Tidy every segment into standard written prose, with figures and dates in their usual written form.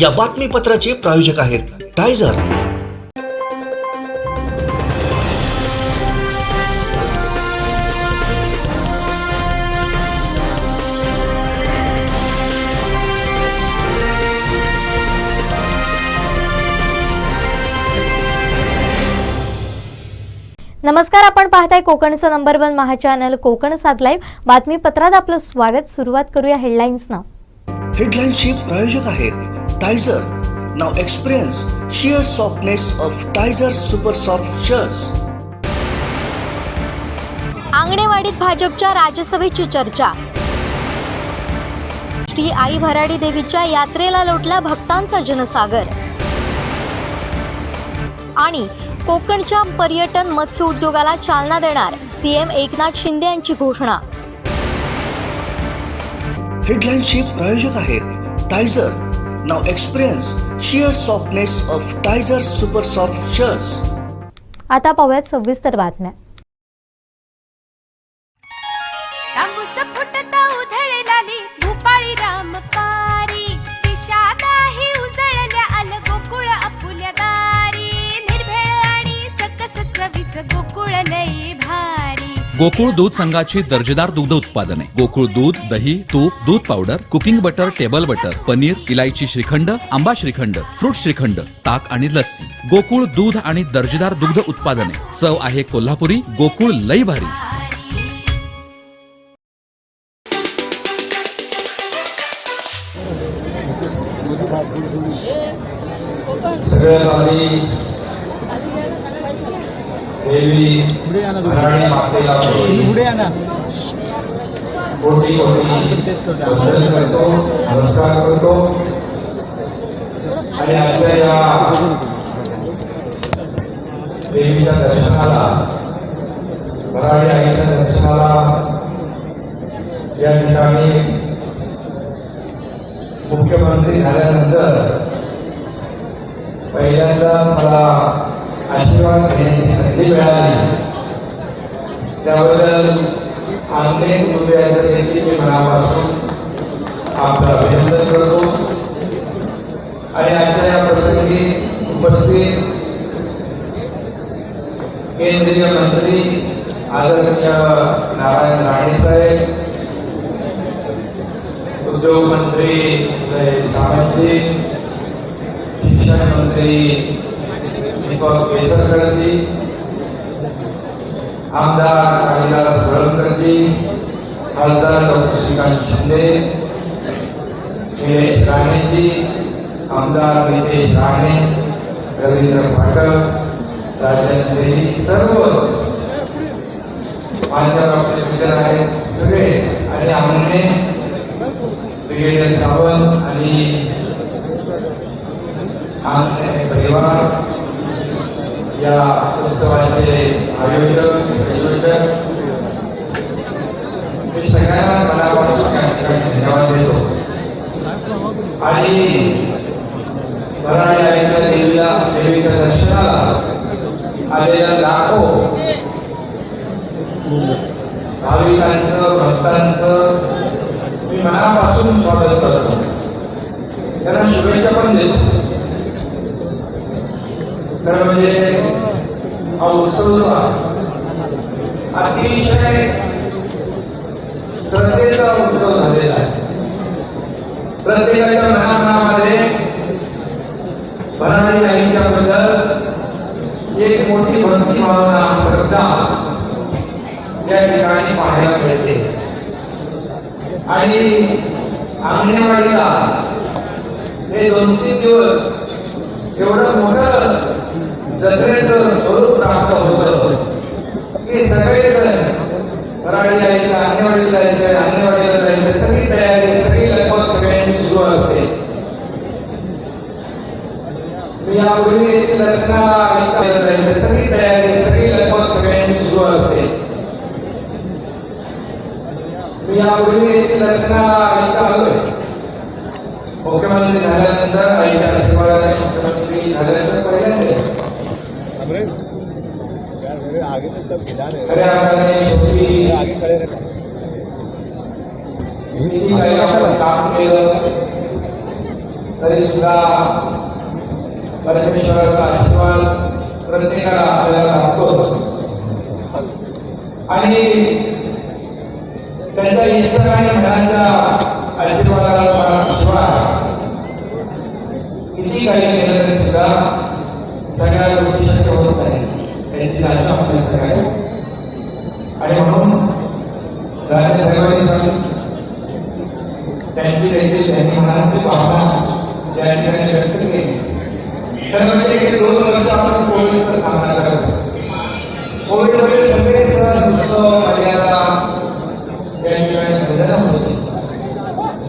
या बातमीपत्राचे प्रायोजक आहेत टायझर। नमस्कार, आपण पाहताय कोकणचं नंबर 1 महा चॅनल कोकण 7 लाईव्ह बातमीपत्रात आपलं स्वागत। सुरुवात करूया हेडलाईन्सना। हेडलाईन्सचे प्रायोजक आहेत Tizer. Now experience sheer softness of Tizer Super Soft Shirts। आंगणेवाडीत भाजपच्या राज्यसभेची चर्चा। श्री आई भराडी देवीच्या यात्रेला लोटला भक्तांचा जनसागर। आणि कोकणच्या पर्यटन मत्स्य उद्योगाला चालना देणार सीएम एकनाथ शिंदे यांची घोषणा। हेडलाईन्सचे प्रायोजक आहेत Tizer. Now experience sheer softness of Tizer Super Soft Shirts। आता पाहूयात सविस्तर बातम्या। गोकुळ दूध संघाची दर्जेदार दुग्ध उत्पादने गोकुळ दूध, दही, तूप, दूध powder, cooking butter, table butter, paneer, इलायची श्रीखंड, आंबा श्रीखंड, फ्रूट श्रीखंड, ताक आणि लस्सी। गोकुळ दूध आणि दर्जेदार दुग्ध उत्पादने, चव आहे कोल्हापुरी, गोकुळ लई भारी। देवी भराडी मातेला कोटी वंदन करतो, नमस्कार करतो आणि आजच्या या देवीच्या दर्शनाला, भराडी आईच्या दर्शनाला या ठिकाणी मुख्यमंत्री झाल्यानंतर पहिल्यांदा मला आशीर्वाद घेण्याची संधी मिळाली, त्याबद्दल अनेक गुरुयांचे मी मनापासून आपलं अभिनंदन करतो। आणि आजच्या या प्रसंगी उपस्थित केंद्रीय मंत्री आदरणीय नारायण राणे साहेब, उद्योग मंत्री सामंतजी, शिक्षण मंत्री केसरकरजी, आमदार कालिदास वळवकरजी, खासदार डॉक्टर श्रीकांत शिंदे, निलेश राणेजी, आमदार नितेश राणे, रवींद्र पाठक, राजेंद्र देवी, सर्वच माझ्या डॉक्टर मित्र आहेत सगळे, आणि आमने ब्रिगेडियर सावंत आणि आमने परिवार, या उत्सवाचे आयोजक, संयोजक, मी सगळ्यांना मनापासून धन्यवाद देतो। आणि भराडी आईच्या देवीच्या दर्शनाला आलेल्या लाखो भाविकांचं, भक्तांचं मी मनापासून स्वागत करतो, त्यांना शुभेच्छा पण देतो। तर म्हणजे हा उत्सव अतिशय श्रद्धेचा उत्सव झालेला आहे। प्रत्येकाच्या मनामध्ये भराडी आईच्या बद्दल एक मोठी भक्ती भावना, श्रद्धा या ठिकाणी पाहायला मिळते। आणि अंगणेवाडीला हे 2-3 दिवस एवढं मोठं जत्रेचं स्वरूप प्राप्त होतं की सगळेजण भराडी आईला अंगणवाडीला जायचं, अंगणवाडीला जायचं, सगळी तयारी, सगळी लगबग सगळ्यांची सुरू असते। यापूर्वी दर्शनाला जायचं, सगळी तयारी, सगळी लगबग सगळ्यांची सुरू असते। यापूर्वी दर्शनाला आलोय, मुख्यमंत्री झाल्यानंतर आईच्या आशीर्वादाने मुख्यमंत्री झाल्यानंतर पहिल्यांदा आगे से सब खिला रहे हैं, आगे खड़े रहते हैं। काम केलं तरी सुद्धा परमेश्वराचा आशीर्वाद प्रत्येकाला आपल्याला लागतोच आणि त्यांच्या इच्छा आणि मनाच्या आशीर्वादाला शिवाय किती काही केलं तरी सुद्धा सगळ्या गोष्टी शक्य होत नाही त्यांची जाणीव आपल्याला सगळ्या आणि म्हणून सर्वांनी त्यांची देखील त्यांनी मनाची भावना त्या ठिकाणी व्यक्त केली. तर म्हणजे गेली 2 वर्ष आपण कोविडचा सामना करत कोविडमध्ये सगळे सण उत्सव मर्यादा या ठिकाणी बंधनं होती.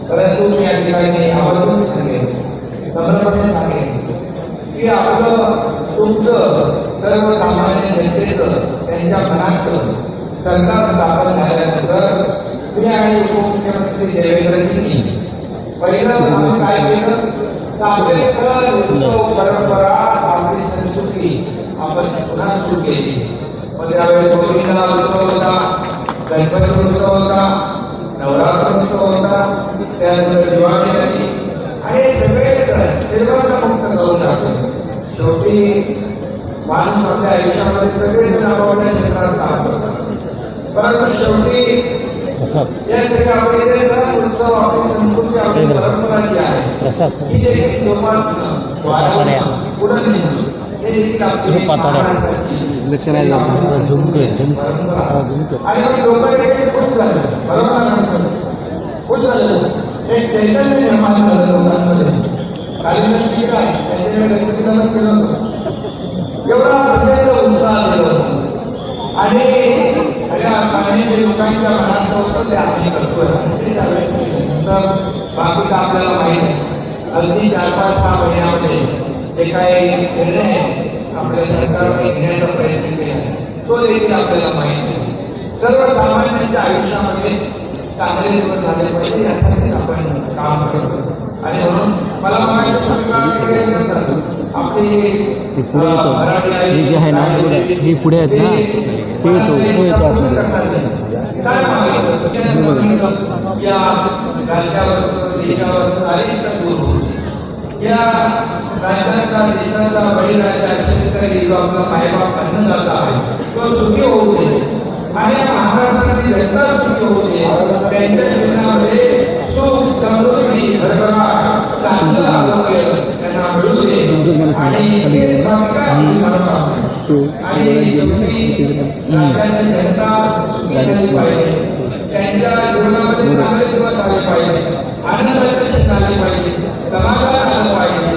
परंतु मी या ठिकाणी आवर्जून सांगेन नम्रपणे सांगेन की आपलं तुमचं सर्वसामान्य जनतेचं त्यांच्या मनातलं सरकार स्थापन झाल्यानंतर तुम्ही आणि उपमुख्यमंत्री देवेंद्रजींनी पहिलं आपण काय केलं तर आपले सण उत्सव परंपरा आपली संस्कृती आपण पुन्हा सुरू केली. मग त्यावेळेस गोविंदा उत्सव होता, गणपती उत्सव होता, नवरात्र उत्सव होता, त्यानंतर दिवाळी झाली आणि सगळे सण सर्वांना मुक्त करून टाकले. शेवटी माणूस आपल्या आयुष्यामध्ये सगळेजण आपापल्या क्षेत्रात काम करतात. परंतु शेवटी या सगळ्या आपले सण उत्सव आपली संस्कृती आपली परंपरा जी आहे ही देखील जोपासणं पुढे नेणं हे देखील आपली आणि लोक देखील खुश झाले. बरोबर खुश झाले. एक चैतन्य निर्माण झालं लोकांमध्ये. काही नक्की काय त्यांच्याकडे गणपतीला केलं होतं एवढा प्रचंड उत्साह दिला होता आणि जे लोकांच्या मनात होतं ते आपण करतोय तर बाकीचं आपल्याला माहिती आहे. अगदी 4-5-6 महिन्यामध्ये जे काही निर्णय आपल्या सरकारने घेण्याचा प्रयत्न केला तो देखील आपल्याला माहिती आहे. सर्वसामान्यांच्या आयुष्यामध्ये चांगले दिवस झाले पाहिजे यासाठी आपण काम करतो आणि म्हणून मला हे जे आहे ना हे पुढे आहेत ना ते येतो आतमध्ये या राज्याचा देशाचा बळीराजा शेतकरी जो आपला मायबाप अन्नदाता आहे तो सुखी होऊ दे आणि महाराष्ट्राची जनता सुखी होऊ दे. त्यांच्या जीवनामध्ये सुख समृद्धी भरभराट चांगलं आरोग्य त्यांना मिळू दे आणि जनता पाहिजे त्यांच्या जीवनामध्ये चांगले दिवस आले पाहिजे आनंदाची झाली पाहिजे समाधान आलं पाहिजे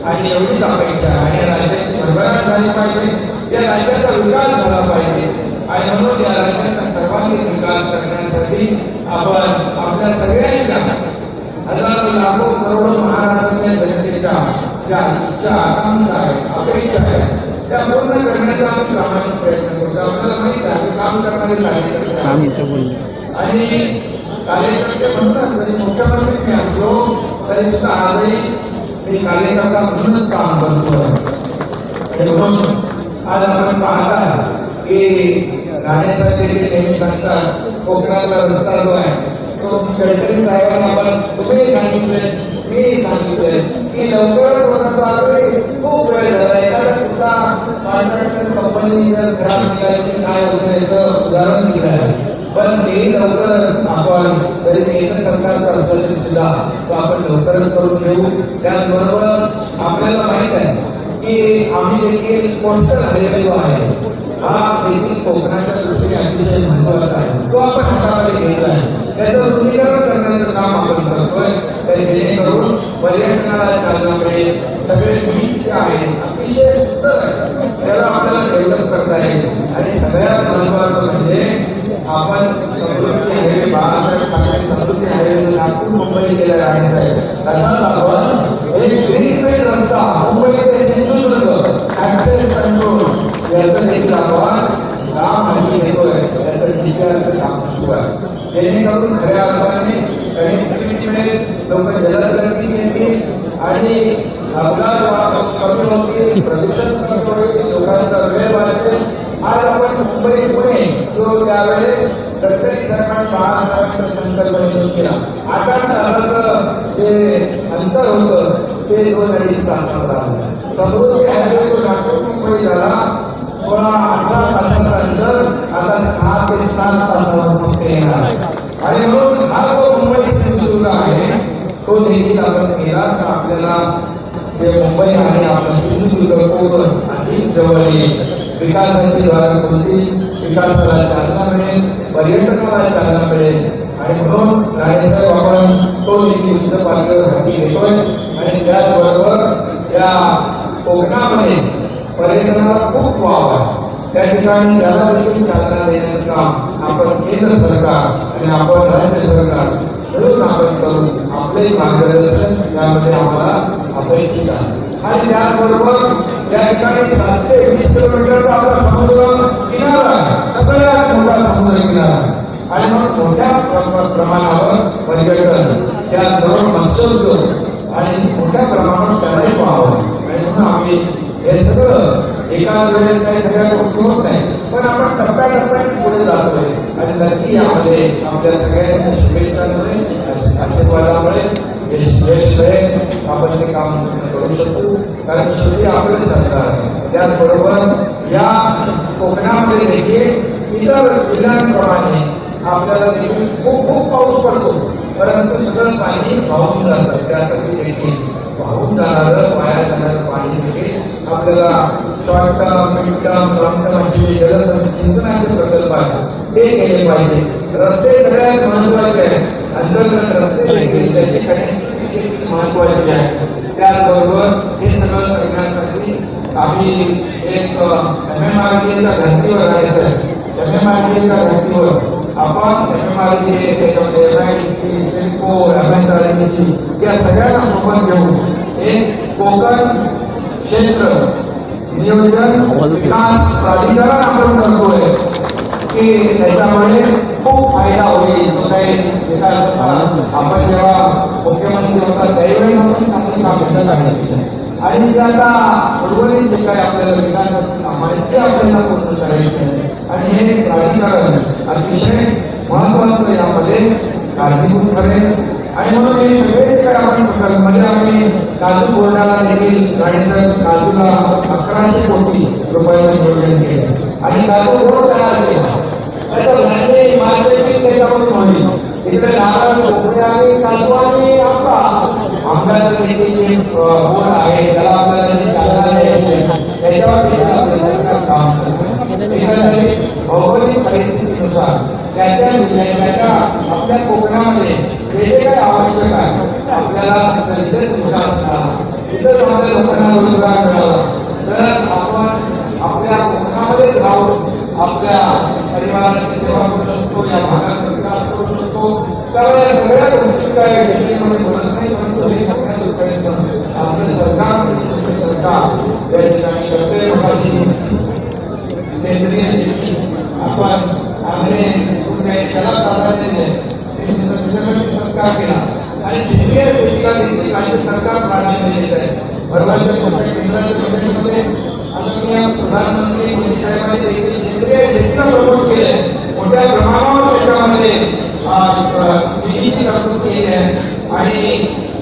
आणि एवढीच अपेक्षा आणि राज्याची भरभराट झाली पाहिजे या राज्याचा विकास झाला पाहिजे आणि म्हणून या राज्याचा सर्वांगीण विकास करण्यासाठी आपण आपल्या सगळ्यांच्या हजारो लाखो करोडो महाराष्ट्राच्या जनतेच्या ज्या इच्छा आकांक्षा आहेत अपेक्षा आहेत त्या पूर्ण करण्याचा आपण प्रामाणिक प्रयत्न करतो. आपल्याला माहित आहे काम करणारे कार्यकर्ते आणि कार्यकर्ते म्हणतात तरी मुख्यमंत्री मी असलो तरी सुद्धा आजही मी कार्यकर्ता म्हणूनच काम करतो आणि म्हणून आज आपण पाहता की राहण्यासाठी ते नेहमी सांगतात कोकणातला रस्ता जो आहे तो गडकरी साहेबांना आपण तुम्ही सांगितले मी सांगितले की लवकरच खूप वेळ झाला एखादा सुद्धा कॉन्ट्रॅक्टर कंपनी जर खराब निघायची काय होतं याचं उदाहरण दिलं आहे पण ते लवकरच आपण जरी केंद्र सरकारचा असलं तरी सुद्धा तो आपण लवकरच करून घेऊ. त्याचबरोबर आपल्याला माहित आहे की आम्ही देखील कोस्टल हायवे जो आहे हा देखील कोकणाच्या दृष्टीने अतिशय महत्वाचा आहे तो आपण हातामध्ये घेतला आहे. त्याचं रुंदीकरण करण्याचं काम आपण करतोय जेणेकरून पर्यटनाला चालना मिळेल. सगळे बीच जे आहेत अतिशय सुंदर आहे त्याला आपल्याला डेव्हलप करता येईल आणि सगळ्यात महत्वाचं म्हणजे आपण समृद्धी हायवे बाळासाहेब ठाकरे समृद्धी हायवे नागपूर मुंबई गेल्या राहण्याचा आहे तसाच आपण एक ग्रीनफील्ड रस्ता मुंबई ते सिंधुदुर्ग ऍक्सेस कंट्रोल याचं देखील आपण काम हाती घेतोय त्याचं डिजिटलचं काम सुरू आहे जेणेकरून खऱ्या अर्थाने कनेक्टिव्हिटी मिळेल लोक जलदगती घेतील आणि अपघात कमी होतील प्रदूषण कमी होईल लोकांचा वेळ वाचेल. आज आपण मुंबई पुणे जो त्यावेळेस सरकारी सरकार बाळासाहेबांच्या संकल्पनेतून केला 8 तासाचं जे अंतर होतं ते 2-2.5 तासात झालं. समृद्धी हायवे तो नागपूर मुंबई झाला 18 तासाचा अंतर आता 6 ते 7 तासावर येणार. आणि म्हणून हा जो मुंबई सिंधुदुर्ग आहे तो देखील आपण केला तर आपल्याला जे मुंबई आणि आपण सिंधुदुर्ग कोकण अधिक जवळ येईल. विकासाची द्वारा कोणती विकासाला चालना मिळेल, पर्यटनाला चालना मिळेल. आणि म्हणून राणेसाहेब आपण तो देखील युद्ध पातळीवर हाती घेतोय. आणि त्याचबरोबर या कोकणामध्ये पर्यटनाला खूप वाव आहे. त्या ठिकाणी त्याला देखील चालना देण्याचं काम आपण केंद्र सरकार आणि आपण राज्य सरकार मिळून आपण करून आपले मार्गदर्शन यामध्ये आम्हाला अपेक्षित आहे. आणि त्याचबरोबर या ठिकाणी 720 किलोमीटरचा आपला समुद्र किनारा आहे, सगळ्यात मोठा समुद्र किनारा आहे. आणि मग मोठ्या प्रमाणावर पर्यटन त्याचबरोबर मत्स्योद्योग आणि मोठ्या प्रमाणावर त्यालाही वाव आहे. आणि म्हणून आम्ही हे सगळं एकाच वेळेस काही सगळ्या गोष्टी होत नाही, पण आपण टप्प्याटप्प्याने पुढे जातोय. आणि नक्की यामध्ये आपल्या सगळ्यांच्या शुभेच्छांमुळे आशीर्वादामुळे यश आपण ते काम करू शकतो. कारण शेवटी आपलं सरकार आहे. त्याचबरोबर या कोकणामध्ये देखील इतर जिल्ह्यांप्रमाणे आपल्याला देखील खूप खूप पाऊस पडतो, परंतु सगळं पाणी वाहून जातं. त्यासाठी देखील वाहून जाणारं वाया जाणारं पाणी देखील आपल्याला short term, mid term, long term असे जलसिंचनाचे प्रकल्प आहेत ते केले पाहिजे. रस्ते सगळ्यात महत्वाचे आहेत. अंतर्गत रस्ते देखील त्याची कनेक्टिव्हिटी महत्वाची आहे. त्याचबरोबर हे सगळं करण्यासाठी आम्ही एक MMRDA घंटीवर राहायचं आहे. MMRDA घंटीवर आपण MMRDA त्याच्यामध्ये MIDC, सिडको, MSRDC या सगळ्यांना सोबत घेऊन एक कोकण क्षेत्र नियोजन विकास प्राधिकरण आपण करतोय की त्याच्यामुळे खूप फायदा होईल. विकास आपण जेव्हा मुख्यमंत्री होता त्यावेळी म्हणून चांगली कामं झाली. आणि ते आता उर्वरित जे काही आपल्याला विकासाचं काम आहे ते आपल्याला पूर्ण करायचं. आणि हे प्राधिकरण अतिशय महत्वाचं यामध्ये काळजीपूर्वक करेल. आणि म्हणून हे सगळे जे काही आपण म्हणजे आम्ही काजू बोर्डाला देखील राणेसाहेब काजूला 1100 कोटी रुपयाचं नियोजन केलं आणि काजू बोर्ड तयार केला. त्याचं ब्रँडिंग मार्केटिंग त्याच्यामध्ये होईल. इकडे नारळ, कोकणे आणि काजू आणि आंब्याचं देखील बोर्ड आहे त्याला आपल्याला चालना द्यायची त्याच्यावर देखील आपल्याला काम करतो. भौगोलिक परिस्थितीनुसार त्याच्या आपल्या कोकणामध्ये जे जे काही आवश्यक आहे आपल्याला इथेच विकास झाला, इथेच आपल्या लोकांना रोजगार मिळाला तर आपण आपल्या कोकणामध्येच राहून आपल्या परिवाराची सेवा करू शकतो, या भागाचा विकास करू शकतो. त्यामुळे या सगळ्या गोष्टी काय घेतलीमध्ये बोलत नाही, परंतु हे सगळ्या लोकांचं आपलं सरकार या ठिकाणी कर्तव्य भागाची सेंद्रिय शेती आपण आम्ही त्याला प्राधान्य दिले सरकार केला आणि सेंद्रिय शेतीला देखील राज्य सरकार प्राधान्य देत आहे. परवाच्या केंद्राच्या बजेटमध्ये आदरणीय प्रधानमंत्री मोदी साहेबांनी देखील सेंद्रिय शेतीला प्रमोट केले. मोठ्या प्रमाणावर त्याच्यामध्ये निधीची तरतूद केली आहे आणि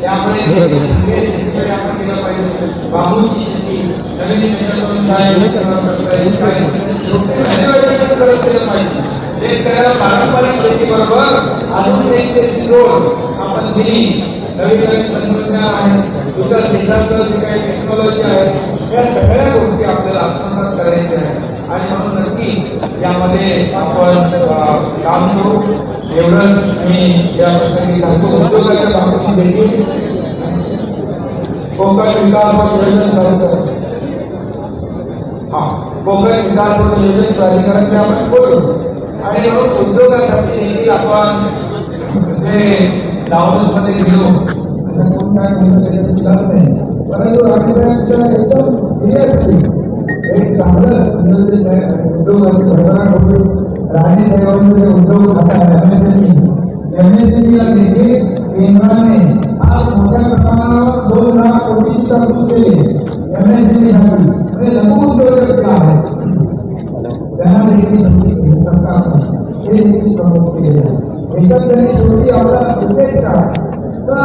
त्यामुळे सेंद्रिय शेतीकडे आपण केलं पाहिजे. बांबूची शेती नवीन केलं पाहिजे. शेतकऱ्याला पारंपरिक शेतीबरोबर अजून एक जोड आपण दिली. नवीन नवीन तंत्रज्ञान आहे, विकास देशाचं जे काही टेक्नॉलॉजी आहे या सगळ्या गोष्टी आपल्याला आत्मसात करायच्या आहेत. आणि म्हणून नक्की यामध्ये आपण काम करू एवढंच मी या प्रसंगी सांगतो. उद्योगाच्या बाबतीत देखील कोकण विकास योजना चालू कोकण विकास योजना प्राधिकरणाचे आपण बोलू. आणि म्हणून उद्योगासाठी देखील आपण दावोसमध्ये गेलो परंतु एक चांगलं उद्योगाची घटना करून राणेसाहेबांचे उद्योग MSME देखील केंद्राने आज मोठ्या प्रमाणावर 2 लाख कोटीची तरतूद केली. MSME साठी लघु उद्योजक आहेत त्यांना देखील सरकारने हे देखील प्रमोट केले आहे. एकंदरीत शेवटी आपला उद्देश काय तर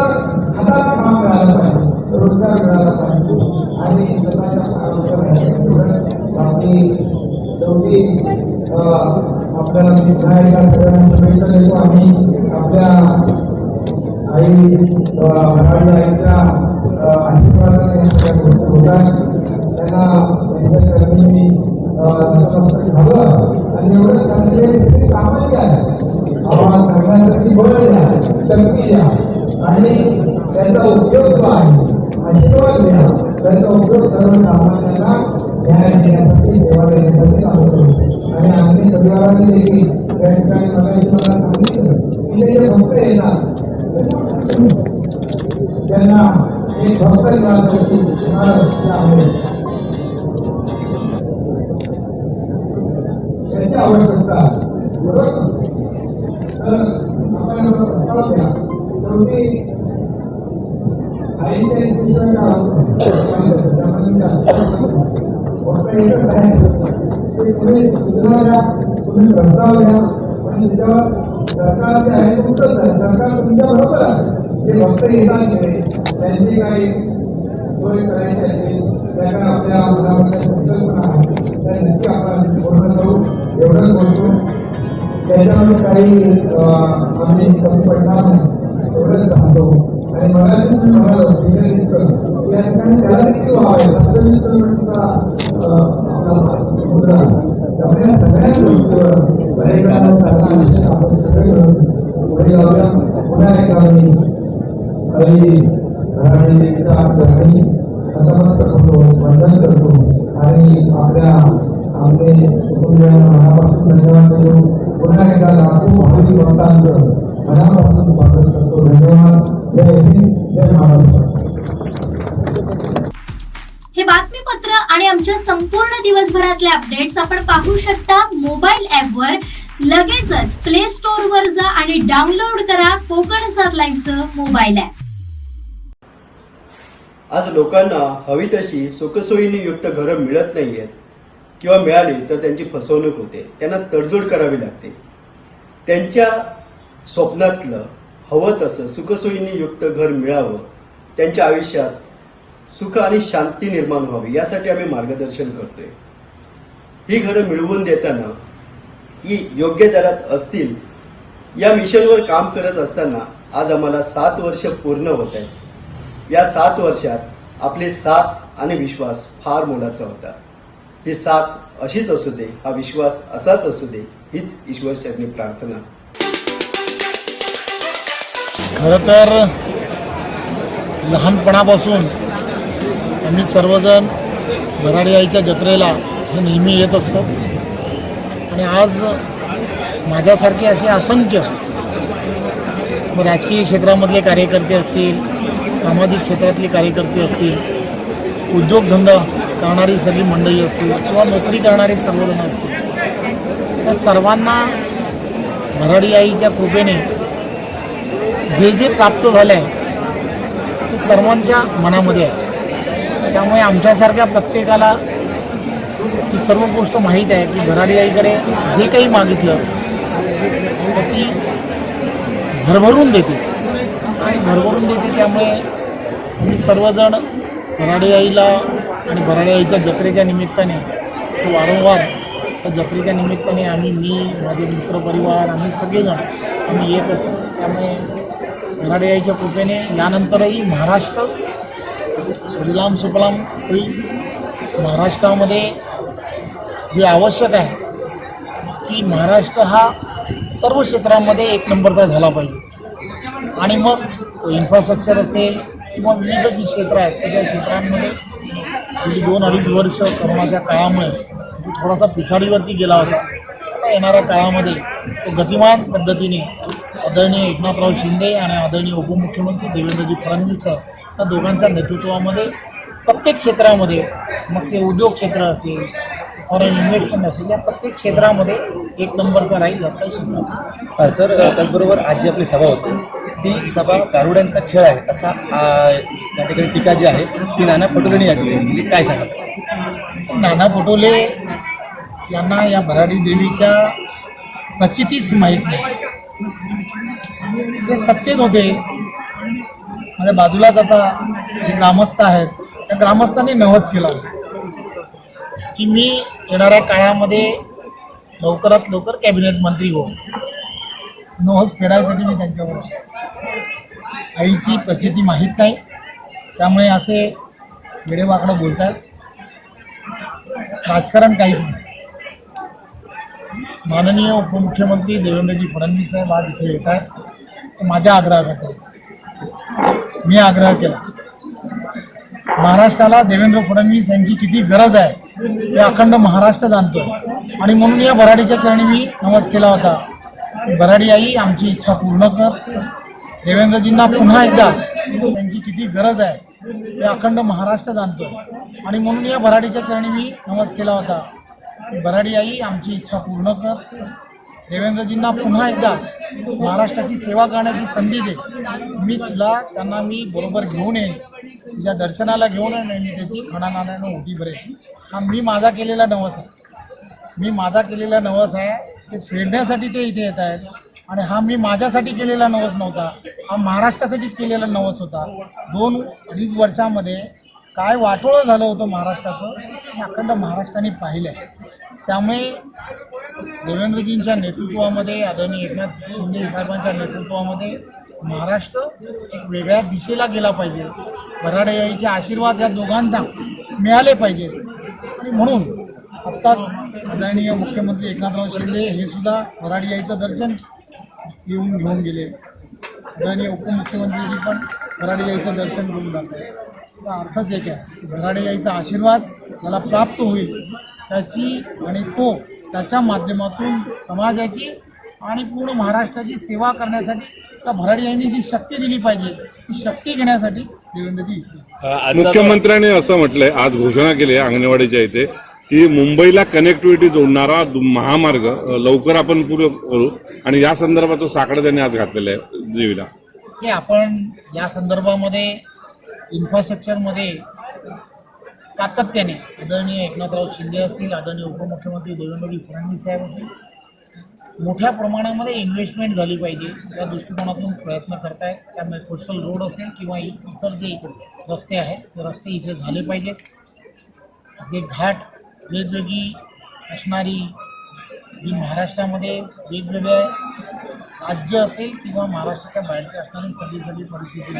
हातात काम मिळालं पाहिजे, रोजगार मिळाला पाहिजे आणि बाकी शेवटी आपल्याला सगळ्यांना शुभेच्छा देतो आम्ही आपल्या आई भराडी आईच्या आशीर्वादाने होतात त्यांना त्यांच्या चरणी झालं आणि एवढं त्यांचे कामही आहे आम्हाला करण्यासाठी बळ द्या शक्ती द्या आणि त्याचा उपयोग जो आहे आशीर्वाद द्या त्याचा उपयोग सर्वसामान्यांना न्याय देण्यासाठी सेवा देण्यासाठी आवडतो आणि आम्ही परिवाराने देखील त्या ठिकाणी मला सांगितलं की ते जे भक्त येणार त्यांना एक भक्त निवासाची आहे त्याची आवश्यकता बरोबर तर आपण प्रस्ताव द्या शेवटी आईच्या तुम्ही सूचना द्या तुम्ही प्रस्ताव द्या आणि त्याच्यावर सरकार जे आहे तुमचंच आहे सरकार तुमच्या बरोबर आहे जे भक्त येतात त्यांची काही सोय करायची असेल त्याला आपल्या मनामध्ये संकल्पना आहे तर नक्की आपण पूर्ण करू एवढंच बोलतो त्याच्यामध्ये काही आम्ही कमी पडणार नाही एवढंच सांगतो आणि मला या ठिकाणी त्याला देखील व्हावे मुद्रा त्यामुळे सगळ्याच गोष्टीवर पुढे जाऊया पुन्हा एकदा आम्ही वंदन करतो आणि आपल्या आमचे कुटुंबियांना मनापासून धन्यवाद देतो पुन्हा एकदा लाखो भाविक भक्तांचं मनापासून स्वागत करतो धन्यवाद जय हिंद जय महाराष्ट्र हे बातमीपत्र आणि आमच्या संपूर्ण दिवसभरातले अपडेट्स आपण पाहू शकता मोबाईल ॲपवर. लगेचच प्ले स्टोअर वर जा आणि डाउनलोड करा कोकण 7 लाईव्हचं मोबाईल ॲप. आज लोकांना हवी तशी सुखसोयीने युक्त घरं मिळत नाहीयेत किंवा मिळाली तर त्यांची फसवणूक होते, त्यांना तडजोड करावी लागते. त्यांच्या स्वप्नातलं हवं तसं सुखसोयीने युक्त घर मिळावं, त्यांच्या आयुष्यात सुख आणि शांती निर्माण व्हावी यासाठी आम्ही मार्गदर्शन करतोय. ही घरं मिळवून देताना ही योग्य दरात असतील या मिशनवर काम करत असताना आज आम्हाला 7 वर्ष पूर्ण होत आहेत. या 7 वर्षात आपले साथ आणि विश्वास फार मोलाचा होता. ही साथ अशीच असू दे, हा विश्वास असाच असू दे हीच ईश्वरचरणी प्रार्थना. खरं तर लहानपणापासून आम्ही सर्वजण भराडी आईच्या जत्रेला हे नेहमी येत असतो आणि आज माझ्यासारखे असे असंख्य राजकीय क्षेत्रामधले कार्यकर्ते असतील, सामाजिक क्षेत्रातले कार्यकर्ते असतील, उद्योगधंदा करणारी सगळी मंडळी असतील किंवा नोकरी करणारे सर्वजण असतील, त्या सर्वांना भराडी आईच्या कृपेने जे जे प्राप्त झालं आहे ते सर्वांच्या मनामध्ये आहे. त्यामुळे आमच्यासारख्या प्रत्येकाला ही सर्व गोष्ट माहीत आहे की भराडी आईकडे जे काही मागितलं तर ती भरभरून देते आणि भरभरून देते. त्यामुळे आम्ही सर्वजण भराडी आईला आणि भराडी आईच्या जत्रेच्या निमित्ताने वारंवार त्या जत्रेच्या निमित्ताने मी माझे मित्रपरिवार आम्ही सगळेजण आम्ही येत असतो. त्यामुळे भराडी आईच्या कृपेने यानंतरही महाराष्ट्र सुजलाम सुफलाम होईल. महाराष्ट्रामध्ये जे आवश्यक आहे की महाराष्ट्र हा सर्व क्षेत्रामध्ये 1 नंबरचा झाला पाहिजे आणि मग इन्फ्रास्ट्रक्चर असेल किंवा विविध जी क्षेत्र आहेत त्या क्षेत्रांमध्ये गेली 2-2.5 वर्ष कोरोनाच्या काळामुळे थोडासा पिछाडीवरती गेला होता. आता येणाऱ्या काळामध्ये तो गतिमान पद्धतीने आदरणीय एकनाथराव शिंदे आणि आदरणीय उपमुख्यमंत्री देवेंद्रजी फडणवीस या दोघांच्या नेतृत्वामध्ये प्रत्येक क्षेत्रामध्ये, मग ते उद्योग क्षेत्र असेल फॉरेन इन्व्हेस्टमेंट असेल, या प्रत्येक क्षेत्रामध्ये 1 नंबरचा राहील यात काही शंका नाही. सर, त्याचबरोबर आज जी आपली सभा होती ती सभा गारुड्यांचा खेळ आहे असा त्या ठिकाणी टीका जी आहे ती नाना पटोलेंनी या ठिकाणी केली. काय सांगा? नाना पटोले यांना या भराडी देवीच्या प्रचितीच माहीत नाही. ते सत्तेत होते, माझ्या बाजूलाच आता जे ग्रामस्थ आहेत त्या ग्रामस्थांनी नवस केला की मी येणाऱ्या काळामध्ये लवकरात लवकर कॅबिनेट मंत्री हो. नवस फेडायसाठी मी त्यांच्यावर आहे. आईची प्रचिती माहीत नाही, त्यामुळे असे वेडेवाकडं बोलतात. राजकारण काहीच नाही. माननीय उपमुख्यमंत्री देवेंद्रजी फडणवीस साहेब आज इथे येत आहेत. ते माझ्या आग्रहाखातर मी आग्रह केला. महाराष्ट्राला देवेंद्र फडणवीस यांची किती गरज आहे हे अखंड महाराष्ट्र जाणतोय आणि म्हणून या भराडीच्या चरणी मी नमस केला होता. भराडी आई आमची इच्छा पूर्ण कर. देवेंद्रजींना पुन्हा एकदा त्यांची किती गरज आहे हे अखंड महाराष्ट्र जाणतोय आणि म्हणून या भराडीच्या चरणी मी नमस केला होता. भराडी आई आमची इच्छा पूर्ण कर. देवेंद्रजींना पुन्हा एकदा महाराष्ट्राची सेवा करण्याची संधी दे. मी त्यांना मी बरोबर घेऊन येईन, तुझ्या दर्शनाला घेऊन येईन आणि त्याची खणानाण्यानं उठी भरेन. हा मी माझा केलेला नवस आहे. ते फेडण्यासाठी ते इथे येत आहेत आणि हा मी माझ्यासाठी केलेला नवस नव्हता, हा महाराष्ट्रासाठी केलेला नवस होता. 2-2.5 वर्षामध्ये काय वाटोळं झालं होतं महाराष्ट्राचं हे अखंड महाराष्ट्राने पाहिलं आहे. त्यामुळे देवेंद्रजींच्या नेतृत्वामध्ये, आदरणीय एकनाथ शिंदे साहेबांच्या नेतृत्वामध्ये महाराष्ट्र एक वेगळ्या दिशेला गेला पाहिजे. भराडे आईचे आशीर्वाद या दोघांना मिळाले पाहिजेत आणि म्हणून आत्ताच आदरणीय मुख्यमंत्री एकनाथराव शिंदे हे सुद्धा भराडी आईचं दर्शन घेऊन गेले. आदरणीय उपमुख्यमंत्रीजी पण भराडी आईचं दर्शन घेऊन जाते. त्याचा अर्थच एक आहे, भराडी आईचा आशीर्वाद त्याला प्राप्त होईल त्याची आणि तो त्याच्या माध्यमातून समाजाची आणि पूर्ण महाराष्ट्राची सेवा करण्यासाठी त्या भराडी आईने जी शक्ती दिली पाहिजे ती शक्ती घेण्यासाठी देवेंद्रजी मुख्यमंत्र्यांनी असं म्हटलंय, आज घोषणा केली आहे अंगणवाडीच्या इथे की मुंबईला कनेक्टिव्हिटी जोडणारा महामार्ग लवकर आपण पूर्ण करू आणि या संदर्भाचं साकडं त्यांनी आज घातलेलं आहे देवीला. की आपण या संदर्भामध्ये इन्फ्रास्ट्रक्चरमध्ये सातत्याने आदरणीय एकनाथराव शिंदे असतील, आदरणीय उपमुख्यमंत्री देवेंद्रजी फडणवीस साहेब असतील, मोठ्या प्रमाणामध्ये इन्व्हेस्टमेंट झाली पाहिजे या दृष्टिकोनातून प्रयत्न करतायत. त्यामुळे कोस्टल रोड असेल किंवा इतर जे रस्ते आहेत ते रस्ते इथे झाले पाहिजेत. जे घाट वेगवेगळी असणारी जी महाराष्ट्रामध्ये वेगवेगळ्या राज्य असेल किंवा महाराष्ट्राच्या बाहेरची असणारी सगळी परिस्थिती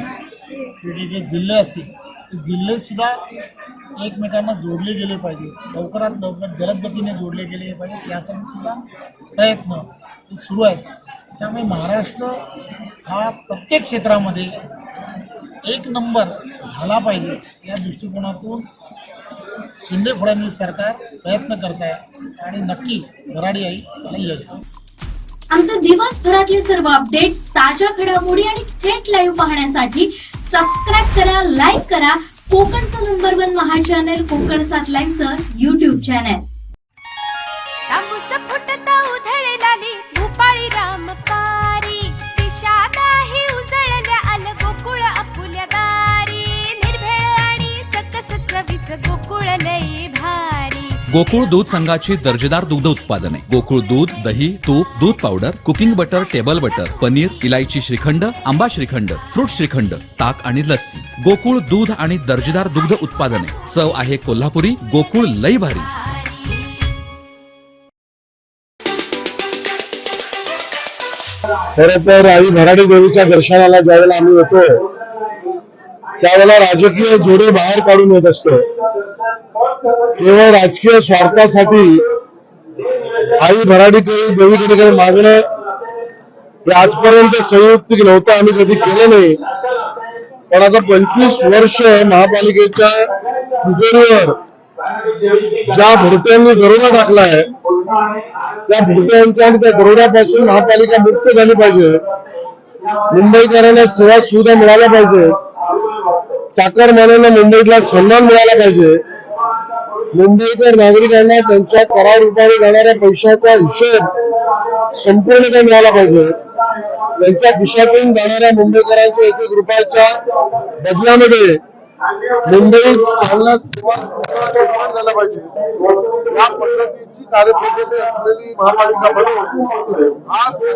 वेगवेगळे जिल्हे असतील ते जिल्हेसुद्धा एकमेकांना जोडले गेले पाहिजे, लवकरात लवकर जलदगतीने जोडले गेले पाहिजे यासाठी सुद्धा प्रयत्न सुरू आहेत. त्यामुळे महाराष्ट्र हा प्रत्येक क्षेत्रामध्ये एक नंबर झाला पाहिजे या दृष्टिकोनातून शिंदे फडणवीस सरकार प्रयत्न करत आहे आणि नक्की भराडी आई त्याला यश. आमचे दिवसभरातले सर्व अपडेट्स, ताज्या घडामोडी आणि थेट लाईव्ह पाहण्यासाठी सबस्क्राईब करा, लाईक करा कोकणचं नंबर 1 महा चॅनल कोकण 7 लाईनचं YouTube चॅनल. उधळलाली भूपाळी रामपारी दिशा नाही उजळल्या आल गोकुळ आपुल्या दारी निर्भेळ आणि सकस चवीच गोकुळ लई भारी. गोकुळ दूध संघाची दर्जेदार दुग्ध उत्पादने गोकुळ दूध, दही, तूप, दूध powder, cooking butter, table butter, paneer, इलायची श्रीखंड, आंबा श्रीखंड, फ्रूट श्रीखंड, ताक आणि लस्सी. गोकुळ दूध आणि दर्जेदार दुग्ध उत्पादने. चव आहे कोल्हापुरी. गोकुळ लई भारी. खरं तर आई भराडी देवीच्या दर्शनाला ज्यावेळेला आम्ही येतो त्यावेळेला राजकीय जोडे बाहेर काढून येत असतो. केवळ राजकीय स्वार्थासाठी आई भराडी देवीकडे मागणं हे आजपर्यंत संयुक्तिक नव्हतं, आम्ही कधी केलं नाही. पण आता 25 वर्ष महापालिकेच्या तिजोरीवर ज्या भुरट्यांनी दरोडा टाकलाय त्या भुरट्यांच्या आणि त्या दरोड्यापासून महापालिका मुक्त झाली पाहिजे. मुंबईकरांना सेवा सुविधा मिळाल्या पाहिजे. चाकरमान्यांना मुंबईतला सन्मान मिळाला पाहिजे. मुंबईकर नागरिकांना त्यांच्या करारूपाने जाणाऱ्या पैशाचा हिशोब संपूर्णपणे मिळाला पाहिजे. त्यांच्या खिशातून जाणाऱ्या मुंबईकरांच्या 1-1 रुपयाच्या बदल्यामध्ये मुंबईत चालण्यास निर्माण झाला पाहिजे या पद्धतीची कार्यपद्धती असलेली महापालिका बनवून हा जो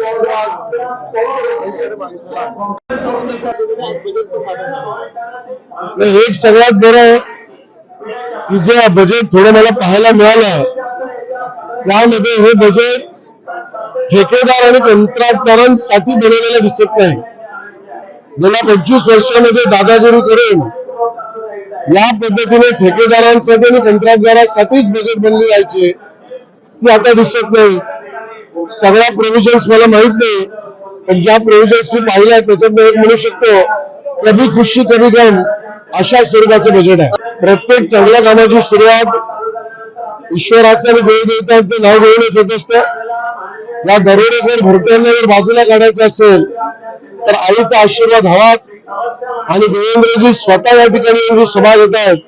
एक सगळ्यात बरं आहे की जे बजेट थोडं मला पाहायला मिळालं त्यामध्ये हे बजेट ठेकेदार आणि कंत्राटदारांसाठी बनवलेलं दिसत नाही. गेल्या 25 वर्षामध्ये दादागिरी करून या पद्धतीने ठेकेदारांसाठी आणि कंत्राटदारांसाठीच बजेट बनले जायचे ती आता दिसत नाही. सगळ्या प्रोव्हिजन्स मला माहित नाही पण ज्या प्रोव्हिजन्स मी पाहिल्या त्याच्यात एक म्हणू शकतो कभी खुशी कभी गम अशा स्वरूपाचं बजेट आहे. प्रत्येक चांगल्या कामाची सुरुवात ईश्वराचं आणि देवदेवतांचं नाव घेऊनच होत असतं. या दरोडेखोर भरत्यांना जर बाजूला काढायचं असेल तर आईचा आशीर्वाद हवाच आणि देवेंद्रजी स्वतः या ठिकाणी जी सभा घेत आहेत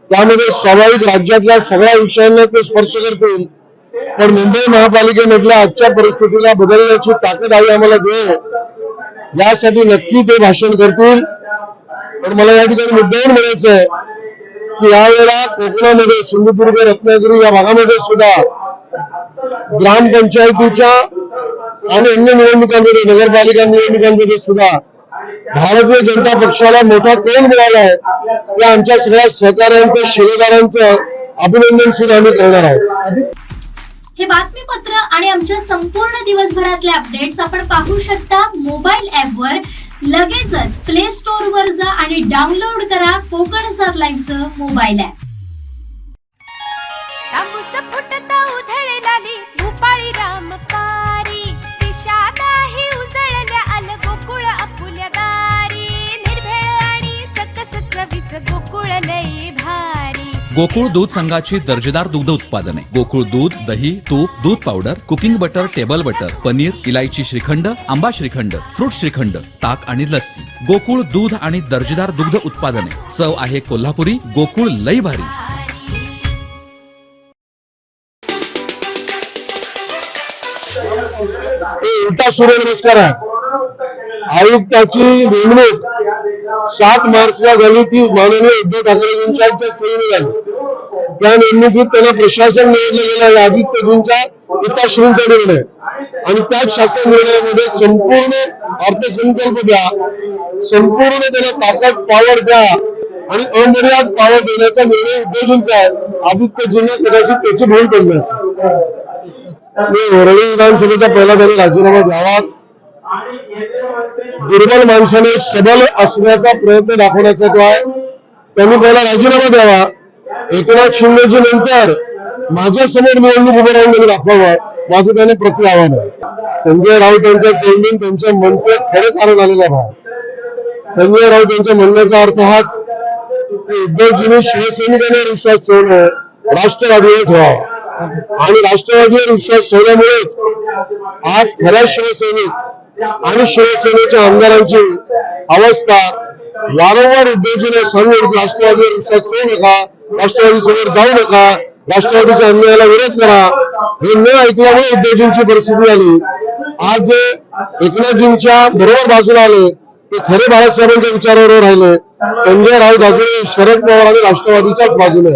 त्यामध्ये स्वाभाविक राज्यातल्या सगळ्या विषयांना ते स्पर्श करतील पण मुंबई महापालिकेमधल्या आजच्या परिस्थितीला बदलण्याची ताकद आई आम्हाला दे यासाठी नक्की ते भाषण करतील. पण मला या ठिकाणी मुद्दाहून म्हणायचं आहे की यावेळेला कोकणामध्ये सिंधुदुर्ग रत्नागिरी या भागामध्ये सुद्धा ग्रामपंचायतीच्या आणि अन्य निवडणुकांमध्ये नगरपालिका निवडणुकांमध्ये सुद्धा भारतीय जनता पक्षाला मोठा कौल मिळाला आहे. त्या आमच्या सगळ्या सहकाऱ्यांचं शिलेदारांचं अभिनंदन सुद्धा आम्ही करणार आहोत. हे बातमीपत्र आणि आमच्या संपूर्ण दिवसभरातले अपडेट्स आपण पाहू शकता मोबाईल ॲपवर. लगेचच प्ले स्टोअर वर जा आणि डाउनलोड करा कोकण 7 लाईनचं मोबाईल ॲप. तांबूस फुटता उधळलेली भूपाळी रामपारी दिशा नाही उजळल्या आल गोकुळ आपुल्या दारी निर्भेळ आणि सकस चवीच गोकुळ लई भारी. गोकुळ दूध संघाची दर्जेदार दुग्ध उत्पादने गोकुळ दूध दही तूप दूध powder cooking butter table butter paneer इलायची श्रीखंड आंबा श्रीखंड फ्रूट श्रीखंड ताक आणि लस्सी. गोकुळ दूध आणि दर्जेदार दुग्ध उत्पादने चव आहे कोल्हापुरी गोकुळ लई भारी. उलटा सूर्यनमस्कार आहे. आयुक्ताची नेमणूक 7 मार्चला झाली ती माननीय उद्धव ठाकरेंच्या सहीने झाली. त्या नेमणुकीत त्यांना प्रशासन निवडलं गेलं आदित्यजींच्या पिताश्रींचा निर्णय आणि त्याच शासन निर्णयामध्ये संपूर्ण अर्थसंकल्प द्या संपूर्ण त्यांना ताकद पॉवर द्या आणि अमर्याद पॉवर देण्याचा निर्णय उद्धवजींचा आहे. आदित्यजींना कदाचित त्याची भूल पडली असेल. वरळी विधानसभेचा पहिला त्यांनी राजीनामा द्यावाच. दुर्बल माणसाने सबल असण्याचा प्रयत्न दाखवण्याचा तो आहे. त्यांनी पहिला राजीनामा द्यावा. एकनाथ शिंदेजी नंतर माझ्या समोर निवडणूक उभं राहून त्यांनी दाखवावं माझं त्याने प्रति आव्हान आहे. संजय राऊत यांच्या तोंडून त्यांच्या मनचे खरे कारण आलेला भाव. संजय राऊत यांच्या म्हणण्याचा अर्थ हाच की उद्धवजींनी शिवसैनिकांवर विश्वास ठेवणं राष्ट्रवादीवर ठेवावा आणि राष्ट्रवादीवर विश्वास ठेवल्यामुळेच आज खऱ्या शिवसैनिक आणि शिवसेनेच्या आमदारांची अवस्था वारंवार उद्धवजीने सांगून राष्ट्रवादीवर विश्वास ठेवू नका राष्ट्रवादी समोर जाऊ नका राष्ट्रवादीच्या अन्यायाला विरोध करा हे न ऐकल्यामुळे उद्धवजींची परिस्थिती आली. आज एकनाथजींच्या बरोबर बाजूला आले ते खरे बाळासाहेबांच्या विचारावर राहिले. संजय राऊत अजूनही शरद पवार आणि राष्ट्रवादीच्याच बाजूने.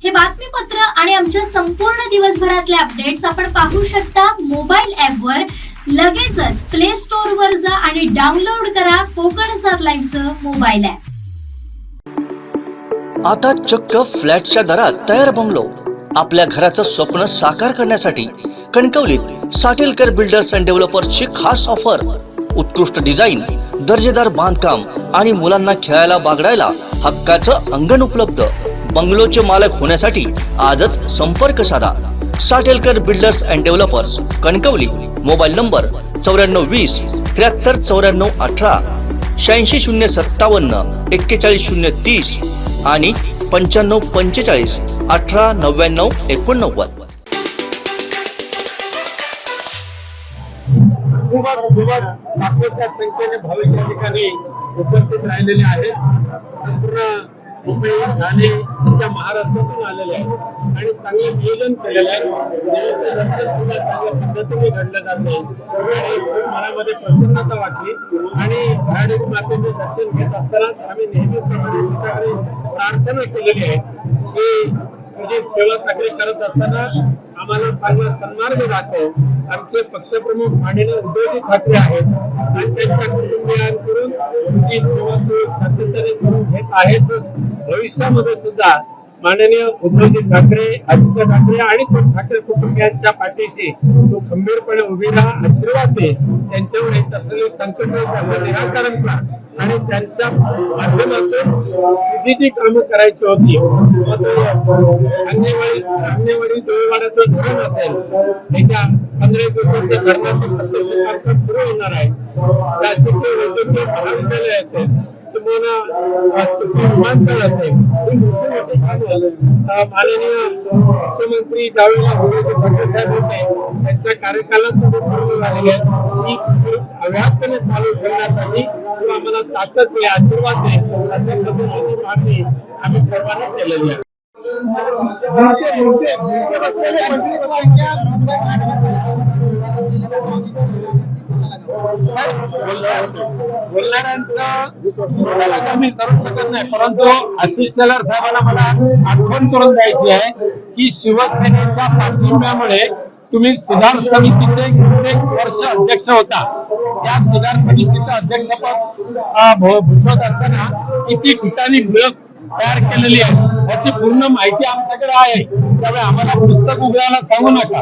हे बातमीपत्र आणि आमच्या संपूर्ण दिवसभरातले अपडेट्स आपण पाहू शकता मोबाईल ॲपवर. लगेचच प्ले स्टोअर वर जा आणि डाउनलोड करा कोकण 7 लाईनचं मोबाईल ॲप. आता चक्क फ्लॅटच्या दरात तयार बंगलो. आपल्या घराचं स्वप्न साकार करण्यासाठी कणकवलीत साटेलकर बिल्डर्स अँड डेव्हलपर्सची खास ऑफर. उत्कृष्ट डिझाईन दर्जेदार बांधकाम आणि मुलांना खेळायला बागडायला हक्काचं अंगण उपलब्ध. बंगलोचे मालक होण्यासाठी आजच संपर्क साधा. Satelkar builders and developers Kankavli. Mobile number 9420 73 94 18 86 057 41 030 आणि 95 45 18 99 89. लाखोच्या संख्येने भाविक या ठिकाणी उपस्थित राहिलेले आहेत. संपूर्ण मुंबई ठाणे या महाराष्ट्रातून आलेले आहेत आणि चांगलं नियोजन केलेलं आहे. नियोजन सुद्धा चांगल्या पद्धतीने घडलं जाते आणि खूप मनामध्ये प्रसन्नता वाटली आणि भराडी मातेचे दर्शन घेत असताना आम्ही नेहमीप्रमाणे तुमच्याकडे प्रार्थना केलेली आहे की तुझी सेवा चांगली करत असताना आम्हाला चांगला सन्मार्ग दाखव. आमचे पक्षप्रमुख माननीय उद्धवजी ठाकरे आहेत आणि त्यांच्या कुटुंबियांकडून तुमची सेवा तू सातत्याने करून घेत आहेस. भविष्यामध्ये सुद्धा माननीय उद्धवजी ठाकरे, आदित्य ठाकरे आणि ठाकरे कुटुंबियांच्या पाठीशी तू खंबीरपणे उभी राहा, आशीर्वाद दे. त्यांच्यावर येत असलेले संकट त्याचं निराकरण कर आणि त्यांच्या माध्यमातून तुझी जी कामं करायची होती अंगणवाडी डोळेवाड्याचं धरण असेल, त्याच्या 15 दिवसांच्या धरणाचं प्रत्यक्ष कार्यक्रम सुरू होणार आहे. शासकीय वैद्यकीय महाविद्यालय असेल, तुम्हाला विमानतळ असेल, ही मोठी मोठी कामं माननीय मुख्यमंत्री ज्यावेळेला उद्धव ठाकरे साहेब होते त्यांच्या कार्यकालात पूर्ण झालेली आहे. ती अव्याहतपणे चालू ठेवण्यासाठी तू आम्हाला ताकद दे, आशीर्वाद दे, अशा पद्धतीची मागणी आम्ही सर्वांनी केलेली आहे. बोलणाऱ्यांचं मी करू शकत नाही, परंतु आशिष शेलार साहेबांना मला आठवण करून द्यायची आहे की शिवसेनेच्या पाठिंब्यामुळे तुम्ही सुधार समितीचे कित्येक वर्ष अध्यक्ष होता. त्या सुधार समितीचं अध्यक्षपद भूषवत असताना किती ठिकाणी ब्लॉक तयार केलेली आहे याची पूर्ण माहिती आमच्याकडे आहे. त्यामुळे आम्हाला पुस्तक उघडायला सांगू नका.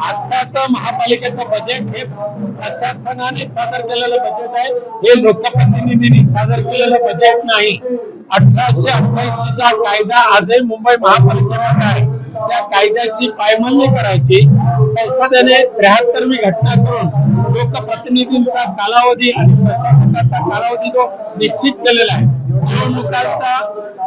आताच महापालिकेचं बजेट हे प्रशासनाने सादर केलेलं बजेट आहे, हे लोकप्रतिनिधींनी सादर केलेलं बजेट नाही. 1888चा कायदा आजही मुंबई महापालिकेमध्ये आहे. त्या कायद्याची पायमल्ली करायची. संसदेने 73वी घटना करून लोकप्रतिनिधींचा कालावधी आणि प्रशासकाचा कालावधी जो निश्चित केलेला आहे,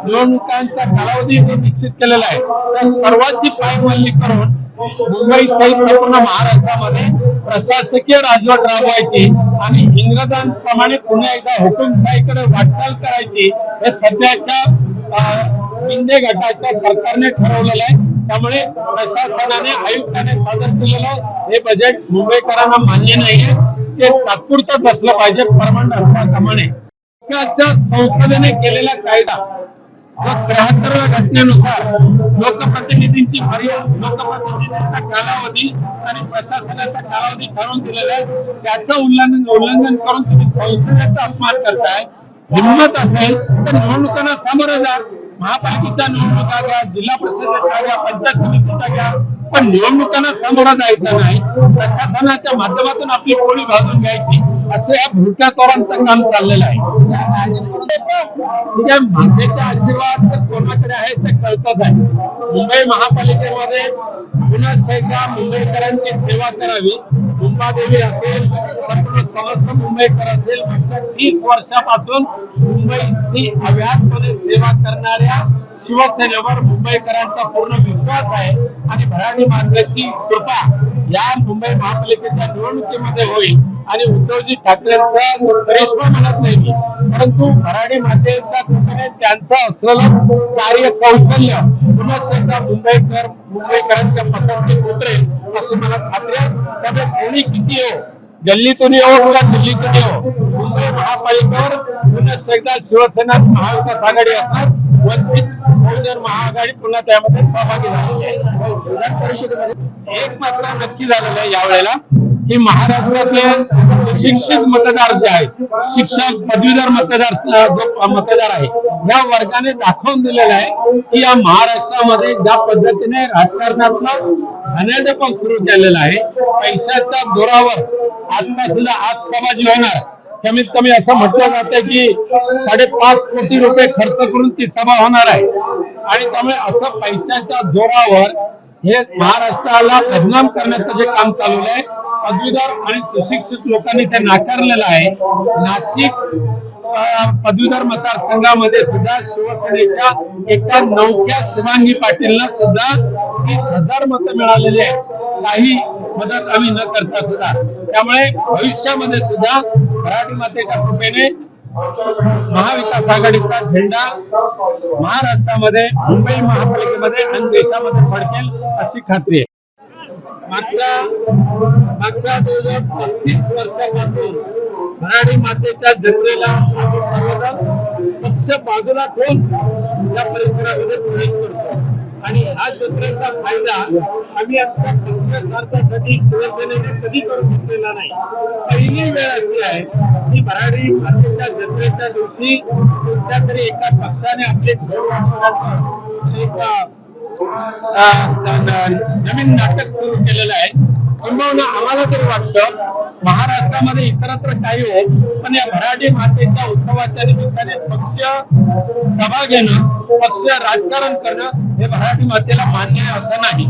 निवडणुकांचा कालावधी जो निश्चित केलेला आहे, त्या सर्वांची पायमल्ली करून मुंबई सहित संपूर्ण महाराष्ट्रामध्ये प्रशासकीय राजवट राबवायची आणि इंग्रजांप्रमाणे पुन्हा एकदा हुकुमशाहीकडे वाटचाल करायची हे सध्याच्या शिंदे गटाच्या सरकारने ठरवलेलं आहे. त्यामुळे प्रशासनाने आयुक्ताने सादर केलेलं हे बजेट मुंबईकरांना मान्य नाहीये. ते तात्पुरतच असलं पाहिजे परमनंट असल्याप्रमाणे. संसदेने केलेला कायदा 73व्या घटनेनुसार लोकप्रतिनिधींची लोकप्रतिनिधींचा कालावधी आणि प्रशासनाचा कालावधी ठरवून दिलेला आहे. त्याचं उल्लंघन करून तुम्ही संसदेचा अपमान करताय. हिंमत असेल तर निवडणुकांना सामोरं जा. महापालिकेच्या निवडणुका घ्या, जिल्हा परिषदेच्या घ्या, पंचायत समितीच्या घ्या, पण निवडणुकांना सामोरं जायचं नाही. प्रशासनाच्या माध्यमातून आपली पोळी भाजून घ्यायची असं या भुरट्याचोरांचं काम चाललेलं आहे. मातेचा आशीर्वाद कोणाकडे आहे ते कळतच आहे. मुंबई महापालिकेमध्ये पुन्हा एकदा मुंबईकरांची सेवा करावी. मुंबादेवी असेल, समस्त मुंबईकर असेल, मागच्या 30 वर्षापासून मुंबईची अव्याहतपणे सेवा करणाऱ्या शिवसेनेवर मुंबईकरांचा पूर्ण विश्वास आहे आणि भराडी मार्गाची कृपा या मुंबई महापालिकेच्या निवडणुकीमध्ये होईल आणि उद्धवजी ठाकरेंचा करिश्मा म्हणत नाही मी, परंतु भराडी मातेच्या कृपेने त्यांचं असलेलं कार्य कौशल्य पुन्हा एकदा मुंबईकरांच्या पसंतीत उतरेल अशी मला खात्री आहे. त्यामुळे कोणी किती हो, गल्लीतून येऊ किंवा दिल्लीतून येऊ, मुंबई महापालिकेवर पुन्हा एकदा शिवसेना महाविकास आघाडी असणार. वंचित बहुजन महाआघाडी पुन्हा त्यामध्ये सहभागी झालेली आहे. विधान परिषदेमध्ये एक मात्र नक्की झालेलं आहे यावेळेला की महाराष्ट्रातले शिक्षित मतदार जे आहेत, शिक्षक पदवीधर मतदार आहे, या वर्गाने दाखवून दिलेलं आहे की या महाराष्ट्रामध्ये ज्या पद्धतीने राजकारणातलं घाणेरडेपण सुरू केलेलं आहे, पैशाच्या जोरावर आता सुद्धा आज सभा जी होणार, कमीत कमी असं म्हटलं जातं की 5.5 कोटी रुपये खर्च करून ती सभा होणार आहे. आणि त्यामुळे असं पैशाच्या जोरावर हे महाराष्ट्राला बदनाम करण्याचं जे काम चालू आहे, पदवीधर आणि सुशिक्षित लोकांनी ते नाकारलेलं आहे. नाशिक पदवीधर मतदारसंघामध्ये सुद्धा शिवसेनेच्या एका नौक्या शिवांगी पाटीलला सुद्धा 30,000 मतं मिळालेली आहेत, काही मदत आम्ही न करता सुद्धा. त्यामुळे भविष्यामध्ये सुद्धा मराठी मातेच्या कृपेने महाविकास आघाडीचा झेंडा महाराष्ट्रामध्ये, मुंबई महापालिकेमध्ये आणि देशामध्ये फडकेल अशी खात्री आहे. मागच्या 35 वर्षापासून मराठी मातेच्या जत्रेला पक्ष बाजूला ठेवून या परिसरामध्ये प्रवेश करतो आणि हा जत्रेचा फायदा आम्ही आमच्या पक्ष स्वार्थासाठी शिवसेनेने कधी करू शकलेला नाही. पहिली वेळ अशी आहे की मराठी मातेच्या जत्रेच्या दिवशी कोणत्या तरी एका पक्षाने आपले नवीन नाटक सुरू केलेलं आहे. किंबहुना आम्हाला तरी वाटतं महाराष्ट्रामध्ये इतरत्र काही हो, पण या मराठी मातेच्या उत्सवाच्या निमित्ताने पक्ष सभा घेणं, पक्ष राजकारण करणं हे मराठी मातेला मान्य आहे असं नाही.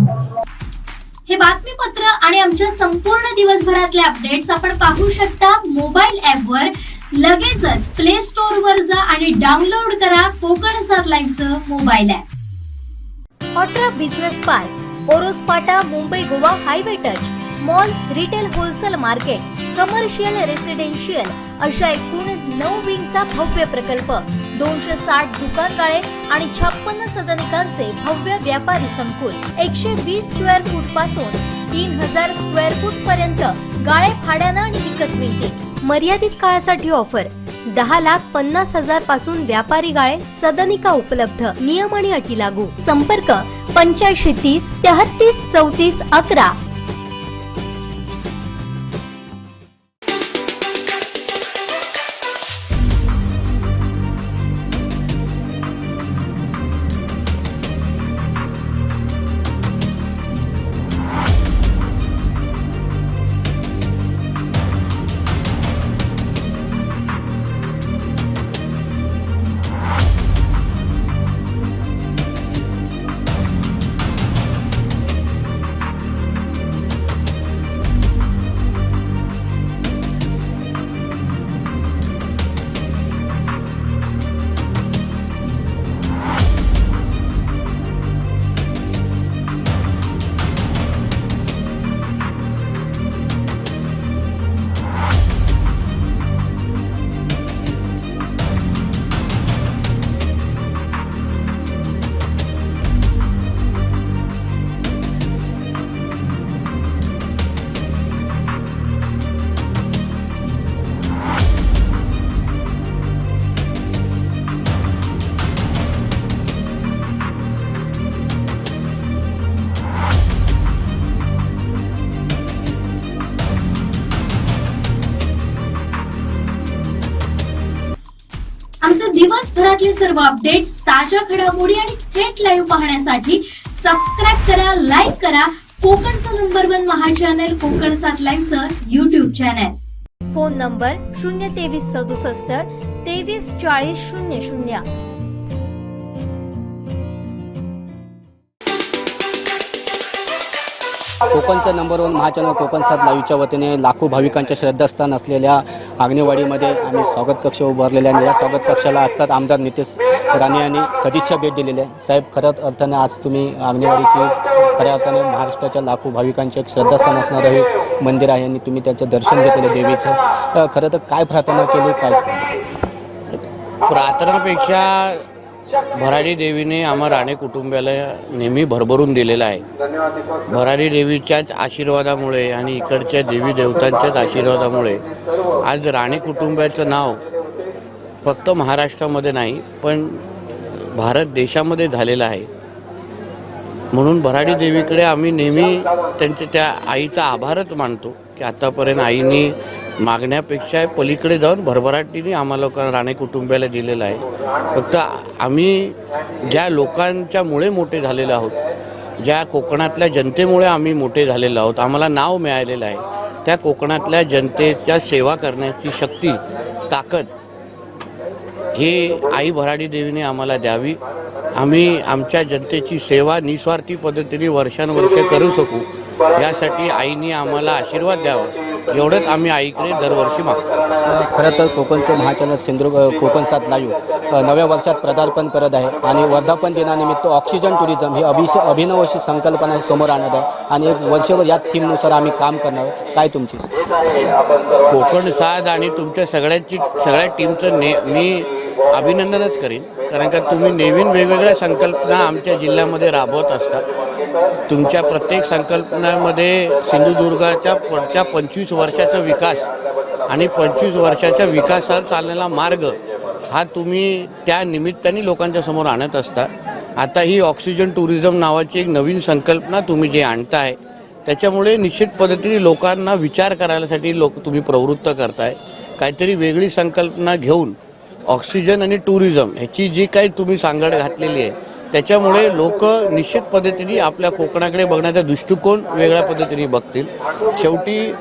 हे बातमीपत्र आणि आमच्या संपूर्ण दिवसभरातले अपडेट्स आपण पाहू शकता मोबाईल ॲपवर. लगेचच प्ले स्टोअर वर जा आणि डाउनलोड करा कोकण 7 लाईव्हचं मोबाईल ॲप. ऑट्रा बिझनेस पार्क, ओरोस फाटा, Mumbai Goa highway touch, mall, retail wholesale market, commercial, residential अशा एकूण 9 विंगचा भव्य प्रकल्प, 260 दुकानगाळे आणि 56 सदनिकांचे भव्य व्यापारी संकुल, 120 स्क्वेअर फूट पासून 3000 स्क्वेअर फूट पर्यंत गाळे भाड्यानं आणि विकत मिळतील. मर्यादित काळासाठी ऑफर, 10,50,000 पासून व्यापारी गाळे, सदनिका उपलब्ध. नियम आणि अटी लागू. संपर्क 8530 33 34 11. आमचे दिवसभरातले सर्व अपडेट्स, ताज्या घडामोडी आणि थेट लाईव्ह पाहण्यासाठी सबस्क्राईब करा, लाईक करा कोकणचं नंबर 1 महा चॅनल कोकण 7 लाईव्हचं YouTube चॅनल. Phone number 02367 23 40 00. कोकणचं नंबर 1 महाचॅनल कोकण 7 लाईव्हच्या वतीने लाखो भाविकांच्या श्रद्धास्थान असलेल्या आग्नेवाडीमध्ये आम्ही स्वागत कक्ष उभारलेले आहे. या स्वागत कक्षाला आजतात आमदार नितेश राणे यांनी सदिच्छा भेट दिलेली आहे. साहेब, खऱ्या अर्थाने आज तुम्ही आग्नेवाडीची खऱ्या अर्थाने महाराष्ट्राच्या लाखो भाविकांचे एक श्रद्धास्थान असणारं हे मंदिर आहे आणि तुम्ही त्याचं दर्शन घेतलेलं देवीचं. खरं तर काय प्रार्थना केली, काय प्रार्थनापेक्षा भराडी देवीने आम्हा राणे कुटुंबाला नेहमी भरभरून दिलेला आहे. भराडी देवीच्याच आशीर्वादामुळे आणि इकडच्या देवी देवतांच्याच आशीर्वादामुळे आज राणे कुटुंबाचं नाव फक्त महाराष्ट्रामध्ये नाही पण भारत देशामध्ये झालेलं आहे. म्हणून भराडी देवीकडे आम्ही नेहमी त्या आईचा आभारच मानतो की आतापर्यंत आईने मागण्यापेक्षा पलीकडे जाऊन भरभराटीने आम्हाला लोकांना राणे कुटुंबाला दिलेलं आहे. फक्त आम्ही ज्या लोकांच्यामुळे मोठे झालेलो आहोत, ज्या कोकणातल्या जनतेमुळे आम्ही मोठे झालेलो आहोत, आम्हाला नाव मिळालेलं आहे, त्या कोकणातल्या जनतेच्या सेवा करण्याची शक्ती, ताकद ही आई भराडी देवीने आम्हाला द्यावी. आम्ही आमच्या जनतेची सेवा निस्वार्थी पद्धतीने वर्षानुवर्षे करू शकू यासाठी आईने आम्हाला आशीर्वाद द्यावा एवढंच आम्ही आईकडे दरवर्षी मागतो. खरं तर कोकणचं महाचॅनल सिंधुदुर्ग कोकण 7 लाईव्ह नव्या वर्षात पदार्पण करत आहे आणि वर्धापन दिनानिमित्त ऑक्सिजन टुरिझम ही अभिनव अशी संकल्पना समोर आणत आहे आणि एक वर्षभर या थीमनुसार आम्ही काम करणार आहोत. काय तुमची कोकण 7 आणि तुमच्या सगळ्या टीमचं मी अभिनंदनच करीन, कारण का तुम्ही नवीन वेगवेगळ्या संकल्पना आमच्या जिल्ह्यामध्ये राबवत असता. तुमच्या प्रत्येक संकल्पनामध्ये सिंधुदुर्गाच्या पुढच्या 25 वर्षाचा विकास आणि 25 वर्षाच्या विकासावर चाललेला मार्ग हा तुम्ही त्या निमित्ताने लोकांच्या समोर आणत असता. आता ही ऑक्सिजन टुरिझम नावाची एक नवीन संकल्पना तुम्ही जे आणताय त्याच्यामुळे निश्चित पद्धतीने लोकांना विचार करायसाठी तुम्ही प्रवृत्त करताय. काहीतरी वेगळी संकल्पना घेऊन ऑक्सिजन आणि टुरिझम ह्याची जी काही तुम्ही सांगड घातलेली आहे त्याच्यामुळे लोक निश्चित पद्धतीने आपल्या कोकणाकडे बघण्याचा दृष्टिकोन वेगळ्या पद्धतीने बघतील. शेवटी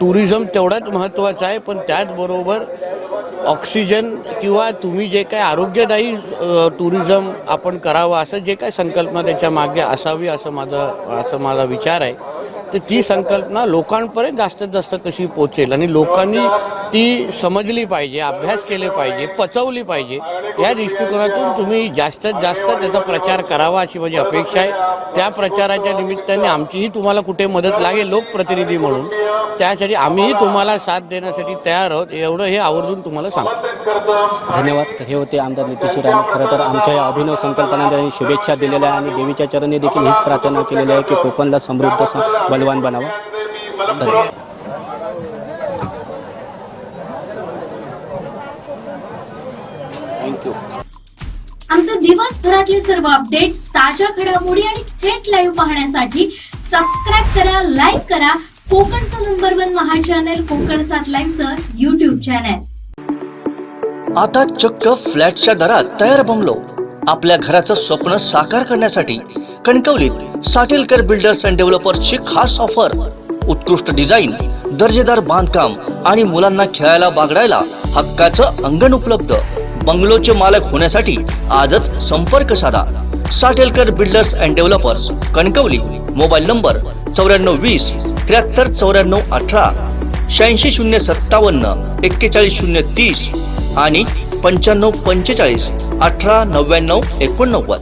टुरिझम तेवढाच महत्त्वाचा आहे, पण त्याचबरोबर ऑक्सिजन किंवा तुम्ही जे काही आरोग्यदायी टुरिझम आपण करावं असं जे काही संकल्पना त्याच्या मागे असावी असं माझा विचार आहे. तर ती संकल्पना लोकांपर्यंत जास्तीत जास्त कशी पोचेल आणि लोकांनी ती समजली पाहिजे, अभ्यास केले पाहिजे, पचवली पाहिजे, या दृष्टिकोनातून तुम्ही जास्तीत जास्त त्याचा प्रचार करावा अशी माझी अपेक्षा आहे. त्या प्रचाराच्या निमित्ताने आमचीही तुम्हाला कुठे मदत लागेल लोकप्रतिनिधी म्हणून, त्यासाठी आम्हीही तुम्हाला साथ देण्यासाठी तयार आहोत, एवढं हे आवर्जून तुम्हाला सांगतो. धन्यवाद. तर हे होते आमदार नितीश राणे. खरं तर आमच्या या अभिनव संकल्पना त्यांनी शुभेच्छा दिलेल्या आहे आणि देवीच्या चरणी देखील हीच प्रार्थना केलेली आहे की कोकणला समृद्ध बलवान बनावा. धन्यवाद. आमचे दिवसभरातले सर्व अपडेट्स, ताज्या घडामोडी आणि थेट लाईव्ह पाहण्यासाठी सबस्क्राईब करा, लाईक करा कोकणचं नंबर 1 महा चॅनल कोकण 7 लाईव्हचं YouTube चॅनल. आता चक्क फ्लॅटच्या दरात तयार बंगलो. आपल्या घराचं स्वप्न साकार करण्यासाठी कणकवलीत साटेलकर बिल्डर्स अँड डेव्हलपर्सची खास ऑफर. उत्कृष्ट डिझाईन, दर्जेदार बांधकाम आणि मुलांना खेळायला बागडायला हक्काचं अंगण उपलब्ध. बंगलोचे मालक होण्यासाठी आजच संपर्क साधा. Satelkar builders and developers, Kankavli. Mobile number 9420 73 94 18, 86 057 41 030 आणि 95 45 18 99 89.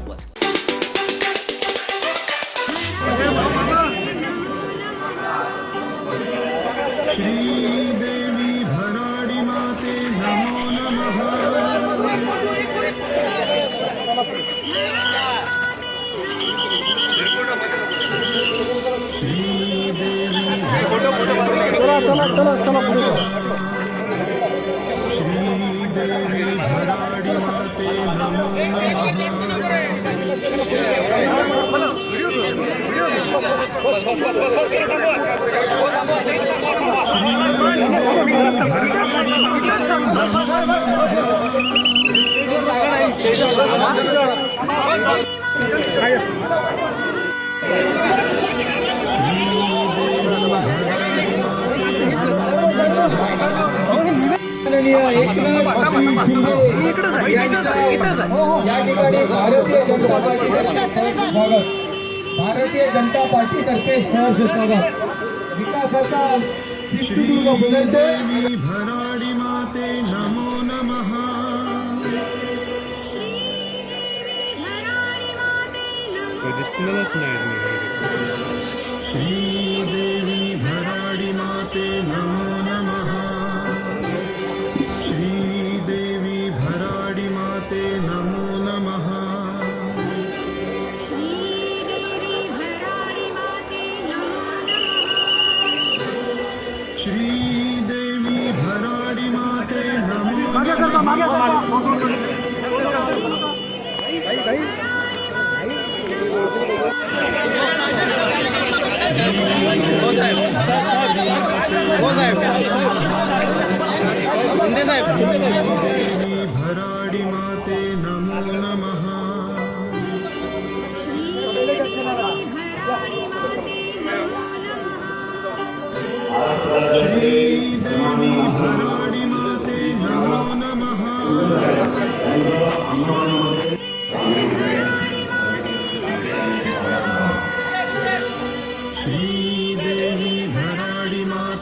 श्रीदेवी भराडी माते नमो नमः. श्रीदेवी भराडी माते नमो भारतीय जनता पार्टीतर्फे सहर्ष स्वागत. विकासाचा सिंधुदुर्ग श्रीदेवी भराडी माते नमो नमः. श्रीदेवी भराडी माते नमो नमः. श्रीदेवी भराडी माते नमो नमः. श्रीदेवी भराडी माते नमो श्रीदेवी भराडी माते नमो नमः. श्रीदेवी भराडी माते नमो नमः. श्रीदेवी भराडी माते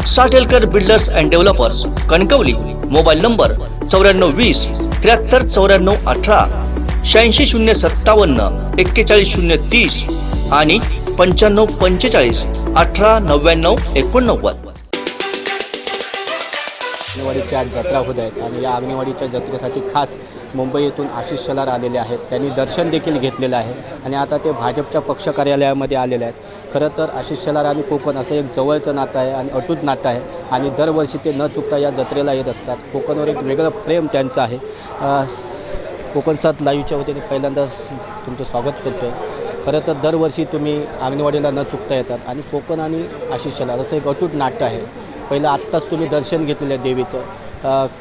Satelkar builders and developers Kankavli. Mobile number 9420 73 94 18 86 057 41 030 आणि 95 45 18 99 89. आंगणेवाडीची आज जत्रा होत आहेत आणि या आंगणेवाडीच्या जत्रेसाठी खास मुंबई येथून आशिष शेलार आलेले आहेत. त्यांनी दर्शन देखील घेतलेलं आहे आणि आता ते भाजपच्या पक्ष कार्यालयामध्ये आलेले आहेत. खरं तर आशिष शेलार आणि कोकण असं एक जवळचं नातं आहे आणि अटूट नातं आहे आणि दरवर्षी ते न चुकता या जत्रेला येत असतात. कोकणवर एक वेगळं प्रेम त्यांचं आहे. कोकण सात लाईव्हच्या वतीने पहिल्यांदाच तुमचं स्वागत करतो आहे. खरं तर दरवर्षी तुम्ही अंगणवाडीला न चुकता येतात आणि कोकण आणि आशिष शेलार असं एक अटूट नाट्य आहे. पहिलं आत्ताच तुम्ही दर्शन घेतलेलं आहे देवीचं.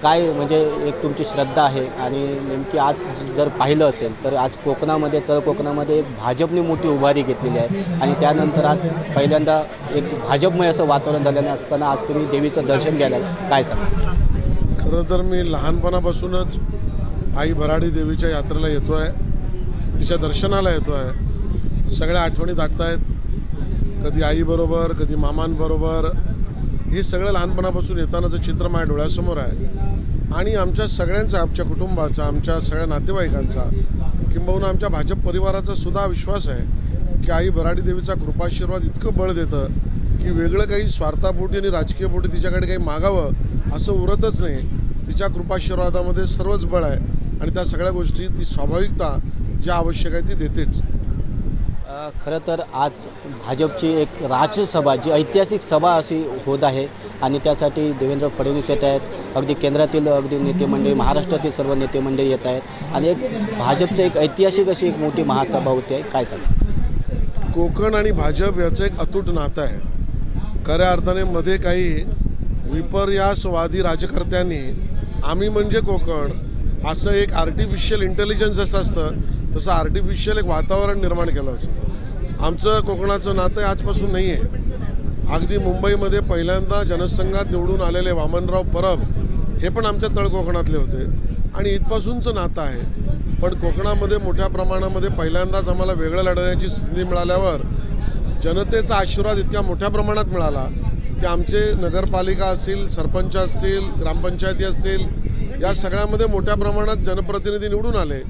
काय म्हणजे एक तुमची श्रद्धा आहे आणि नेमकी आज जर पाहिलं असेल तर आज कोकणामध्ये तळ कोकणामध्ये एक भाजपने मोठी उभारी घेतलेली आहे आणि त्यानंतर आज पहिल्यांदा एक भाजपमय असं वातावरण झालेलं असताना आज तुम्ही देवीचं दर्शन घ्यायला काय सांगा? खरं तर मी लहानपणापासूनच आई भराडी देवीच्या यात्रेला येतो आहे, तिच्या दर्शनाला येतो आहे. सगळ्या आठवणी ताटत आहेत, कधी आईबरोबर, कधी मामांबरोबर. हे सगळं लहानपणापासून येतानाचं चित्र माझ्या डोळ्यासमोर आहे आणि आमच्या सगळ्यांचा, आमच्या कुटुंबाचा, आमच्या सगळ्या नातेवाईकांचा किंबहुना आमच्या भाजप परिवाराचा सुद्धा विश्वास आहे की आई भराडी देवीचा कृपाशीर्वाद इतकं बळ देतं की वेगळं काही स्वार्थापोटी आणि राजकीय पोटी तिच्याकडे काही मागावं असं उरतच नाही. तिच्या कृपाशीर्वादामध्ये सर्वच बळ आहे आणि त्या सगळ्या गोष्टी ती स्वाभाविकता जी आवश्यक आहे ती देतेच. खरं तर आज भाजपची एक राज्यसभा जी ऐतिहासिक सभा अशी होत आहे आणि त्यासाठी देवेंद्र फडणवीस येत आहेत. अगदी केंद्रातील अगदी नेते मंडळी, महाराष्ट्रातील सर्व नेते मंडळी येत आहेत आणि एक भाजपचं एक ऐतिहासिक अशी एक मोठी महासभा होती आहे. काय सांगा? कोकण आणि भाजप याचं एक अतूट नातं आहे. खऱ्या अर्थाने मध्ये काही विपर्यासवादी राजकर्त्यांनी आम्ही म्हणजे कोकण असं एक आर्टिफिशियल इंटेलिजन्स जसं असतं तसं आर्टिफिशियल एक वातावरण निर्माण केलं होतं. आमचं कोकणाचं नातं आजपासून नाही आहे. अगदी मुंबईमध्ये पहिल्यांदा जनसंघात निवडून आलेले वामनराव परब हे पण आमच्या तळ कोकणातले होते आणि इथपासूनचं नातं आहे. पण कोकणामध्ये मोठ्या प्रमाणामध्ये पहिल्यांदाच आम्हाला वेगळं लढण्याची संधी मिळाल्यावर जनतेचा आशीर्वाद इतक्या मोठ्या प्रमाणात मिळाला की आमचे नगरपालिका असतील, सरपंच असतील, ग्रामपंचायती असतील, या सगळ्यामध्ये मोठ्या प्रमाणात जनप्रतिनिधी निवडून आले.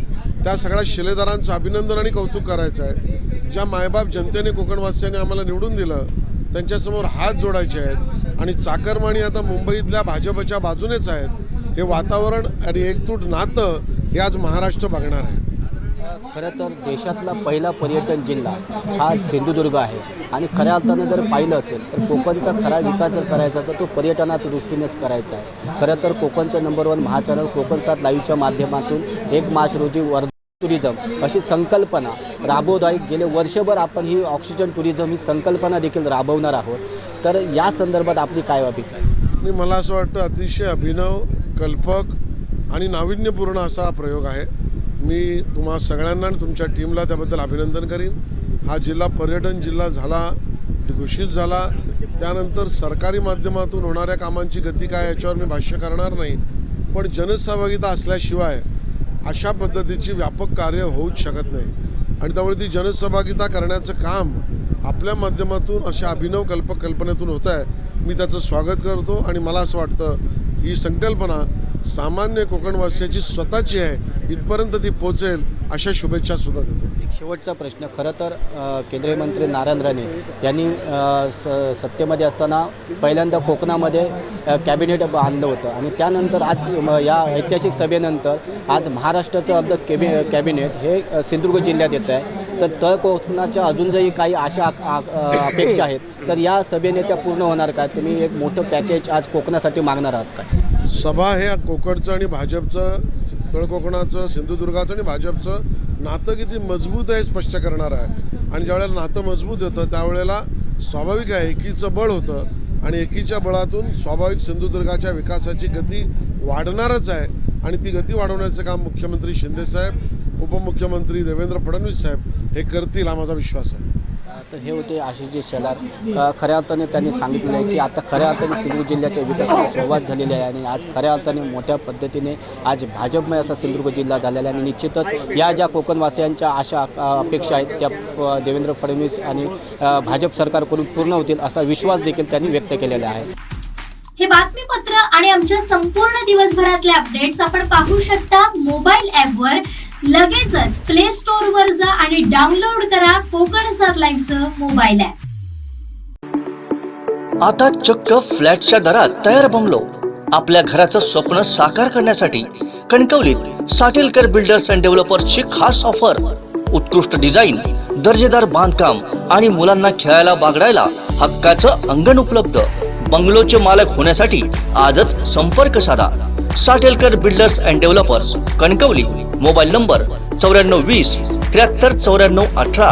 त्या सगळ्या शिलेदारांचं अभिनंदन आणि कौतुक करायचं आहे. ज्या मायबाप जनतेने कोकणवासियांनी आम्हाला निवडून दिलं त्यांच्यासमोर हात जोडायचे आहेत आणि चाकरमानी आता मुंबईतल्या भाजपच्या बाजूनेच आहेत. हे वातावरण आणि एकजूट नातं हे आज महाराष्ट्र बघणार आहे. खरं तर देशातला पहिला पर्यटन जिल्हा हा सिंधुदुर्ग आहे आणि खऱ्या अर्थानं जर पाहिलं असेल तर कोकणचा खरा विकास जर करायचा तर तो पर्यटनाच्या दृष्टीनेच करायचा आहे. खरं तर कोकणचं नंबर 1 महाचॅनल कोकण 7 लाईव्हच्या माध्यमातून 1 मार्च रोजी वर्धा टुरिझम अशी संकल्पना राबवत आहे. गेले वर्षभर आपण ही ऑक्सिजन टुरिझम ही संकल्पना देखील राबवणार आहोत. तर या संदर्भात आपली काय अभिप्राय? मला असं वाटतं अतिशय अभिनव, कल्पक आणि नाविन्यपूर्ण असा हा प्रयोग आहे. मी तुम्हा सगळ्यांना आणि तुमच्या टीमला त्याबद्दल अभिनंदन करीन. हा जिल्हा पर्यटन जिल्हा झाला, घोषित झाला, त्यानंतर सरकारी माध्यमातून होणाऱ्या कामांची गती काय याच्यावर मी भाष्य करणार नाही. पण जनसहभागिता असल्याशिवाय अशा पद्धतीची व्यापक कार्य होऊच शकत नाही आणि त्यामुळे ती जनसहभागिता करण्याचं काम आपल्या माध्यमातून अशा अभिनव कल्पनेतून होत आहे. मी त्याचं स्वागत करतो आणि मला असं वाटतं ही संकल्पना सामान्य कोकणवासियाची स्वतःची आहे, इथपर्यंत ती पोचेल अशा शुभेच्छा सुद्धा देतो. एक शेवटचा प्रश्न. खरं तर केंद्रीय मंत्री नारायण राणे यांनी सत्तेमध्ये असताना पहिल्यांदा कोकणामध्ये कॅबिनेट आणलं होतं आणि त्यानंतर आज या ऐतिहासिक सभेनंतर आज महाराष्ट्राचं अर्ध कॅबिनेट हे सिंधुदुर्ग जिल्ह्यात येत आहे. तर तळ कोकणाच्या अजूनही काही आशा अपेक्षा आहेत. तर या सभेने त्या पूर्ण होणार का? तुम्ही एक मोठं पॅकेज आज कोकणासाठी मागणार आहात काय? सभा हे कोकणचं आणि भाजपचं, तळ कोकणाचं, सिंधुदुर्गाचं आणि भाजपचं नातं किती मजबूत आहे स्पष्ट करणार आहे. आणि ज्यावेळेला नातं मजबूत होतं त्यावेळेला स्वाभाविक आहे एकीचं बळ होतं आणि एकीच्या बळातून स्वाभाविक सिंधुदुर्गाच्या विकासाची गती वाढणारच आहे आणि ती गती वाढवण्याचं काम मुख्यमंत्री शिंदेसाहेब, उपमुख्यमंत्री देवेंद्र फडणवीस साहेब हे करतील हा माझा विश्वास आहे. तर हे होते आशिषजी शेलार. खऱ्या अर्थाने त्यांनी सांगितलं आहे की आता खऱ्या अर्थाने सिंधुदुर्ग जिल्ह्याच्या विकासाला सुरुवात झालेली आहे आणि आज खऱ्या अर्थाने मोठ्या पद्धतीने आज भाजपमय असा सिंधुदुर्ग जिल्हा झालेला आहे आणि निश्चितच या ज्या कोकणवासियांच्या आशा अपेक्षा आहेत त्या देवेंद्र फडणवीस आणि भाजप सरकारकडून पूर्ण होतील असा विश्वास देखील त्यांनी व्यक्त केलेला आहे. हे बातमीपत्र आणि आमच्या संपूर्ण दिवसभरातले अपडेट्स आपण पाहू शकता मोबाईल ॲपवर. लगेचच प्ले स्टोअर वर जा आणि डाउनलोड करा कोकण 7 लाईव्हचं मोबाईल ॲप. आता चक्क फ्लॅटच्या दरात तयार बंगलो. आपल्या घराचं स्वप्न साकार करण्यासाठी कणकवलीत साटेलकर बिल्डर्स अँड डेव्हलपर्सची खास ऑफर. उत्कृष्ट डिझाईन, दर्जेदार बांधकाम आणि मुलांना खेळायला बागडायला हक्काचं अंगण उपलब्ध. बंगलोचे मालक होण्यासाठी आजच संपर्क साधा. Satelkar builders and developers, Kankavli. Mobile number 9420 73 94 18,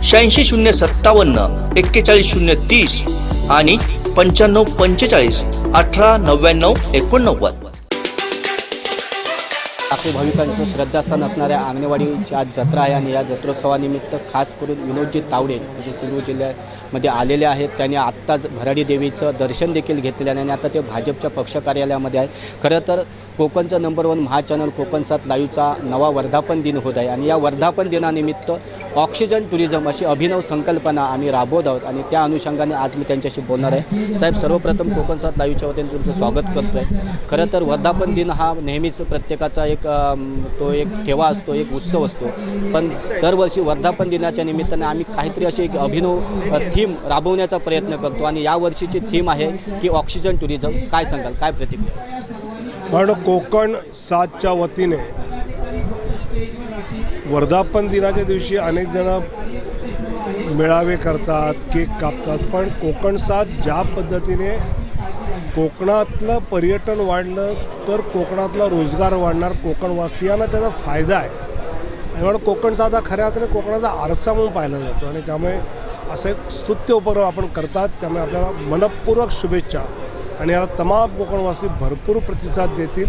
86 057 41 030 आणि 95 45 18 99 89. लाखो भाविकांचं श्रद्धास्थान असणाऱ्या आंगणेवाडीची आज जत्रा आहे आणि या जत्रोत्सवानिमित्त खास करून विनोदजी तावडे जे सिंधुदुर्ग जिल्ह्यामध्ये आलेले आहेत. त्यांनी आत्ताच भराडी देवीचं दर्शन देखील घेतलेलं आहे आणि आता ते भाजपच्या पक्ष कार्यालयामध्ये आहे. खरं तर कोकणचं नंबर 1 महाचॅनल कोकण 7 लाईव्हचा नवा वर्धापन दिन होत आहे आणि या वर्धापन दिनानिमित्त ऑक्सिजन टुरिझम अशी अभिनव संकल्पना आम्ही राबवत आहोत आणि त्या अनुषंगाने आज मी त्यांच्याशी बोलणार आहे. साहेब, सर्वप्रथम कोकण 7 लाईव्हच्या वतीने तुमचं स्वागत करतो आहे. खरं तर वर्धापन दिन हा नेहमीच प्रत्येकाचा एक ठेवा असतो, एक उत्सव असतो. पण दरवर्षी वर्धापन दिनाच्या निमित्ताने आम्ही काहीतरी अशी एक अभिनव थीम राबवण्याचा प्रयत्न करतो आणि यावर्षीची थीम आहे की ऑक्सिजन टुरिझम. काय सांगाल, काय प्रतिक्रिया? पण कोकण 7च्या वतीने वर्धापन दिनाच्या दिवशी अनेक जण मेळावे करतात, केक कापतात, पण कोकण 7 ज्या पद्धतीने कोकणातलं पर्यटन वाढलं तर कोकणातला रोजगार वाढणार, कोकणवासियांना त्याचा फायदा आहे. आणि म्हणून कोकण 7 हा खऱ्या अर्थाने कोकणाचा आरसा म्हणून पाहिला जातो आणि त्यामुळे असं एक स्तुत्य उपक्रम आपण करतात. त्यामुळे आपल्याला मनपूर्वक शुभेच्छा आणि याला तमाम कोकणवासी भरपूर प्रतिसाद देतील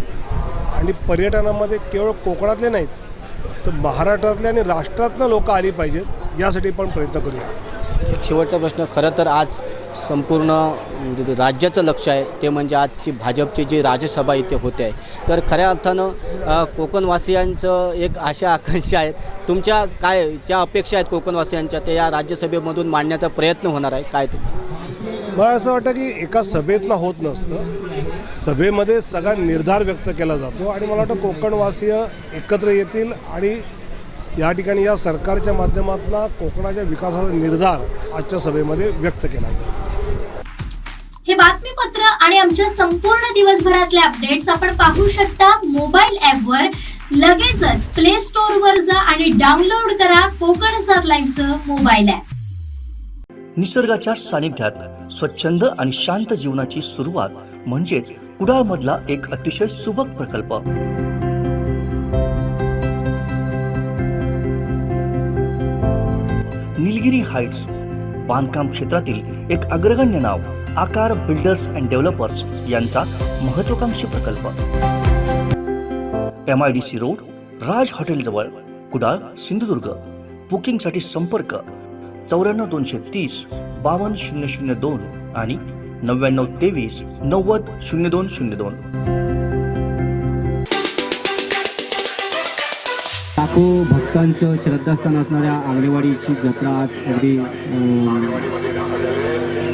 आणि पर्यटनामध्ये केवळ कोकणातले नाहीत तर महाराष्ट्रातले आणि राष्ट्रातनं लोक आली पाहिजेत यासाठी पण प्रयत्न करूया. एक शेवटचा प्रश्न, खरं तर आज संपूर्ण राज्याचं लक्ष आहे ते म्हणजे आजची भाजपची जी राज्यसभा इथे होते आहे. तर खऱ्या अर्थानं कोकणवासियांचं एक आशा आकांक्षा आहेत, तुमच्या काय ज्या अपेक्षा आहेत कोकणवासियांच्या त्या या राज्यसभेमधून मांडण्याचा प्रयत्न होणार आहे काय? मला असं वाटतं की एका सभेतनं होत नसतं, सभेमध्ये सगळा निर्धार व्यक्त केला जातो आणि मला वाटतं कोकणवासीय एकत्र येतील आणि या ठिकाणी या सरकारच्या माध्यमातून कोकणाच्या विकासाचा निर्धार आजच्या सभेमध्ये व्यक्त केला जातो. हे बातमीपत्र आणि आमच्या संपूर्ण दिवसभरातले अपडेट्स आपण पाहू शकता मोबाईल ॲपवर. लगेचच प्ले स्टोअर वर जा आणि डाउनलोड करा कोकण 7 लाईव्हचं मोबाईल ॲप. निसर्गाच्या सानिध्यात स्वच्छंद आणि शांत जीवनाची सुरुवात म्हणजेच कुडाळ मधला एक अतिशय सुबक प्रकल्प. निलगिरी हाइट्स बांधकाम क्षेत्रातील एक अग्रगण्य नाव आकार बिल्डर्स अँड डेव्हलपर्स यांचा महत्वाकांक्षी प्रकल्प. MIDC रोड, राज हॉटेल जवळ, कुडाळ, सिंधुदुर्ग. बुकिंगसाठी संपर्क 94 230 52 002 आणि 99 23 90 0202. लाखो भक्तांचं श्रद्धास्थान असणाऱ्या आंगणेवाडीची जत्रा आज अगदी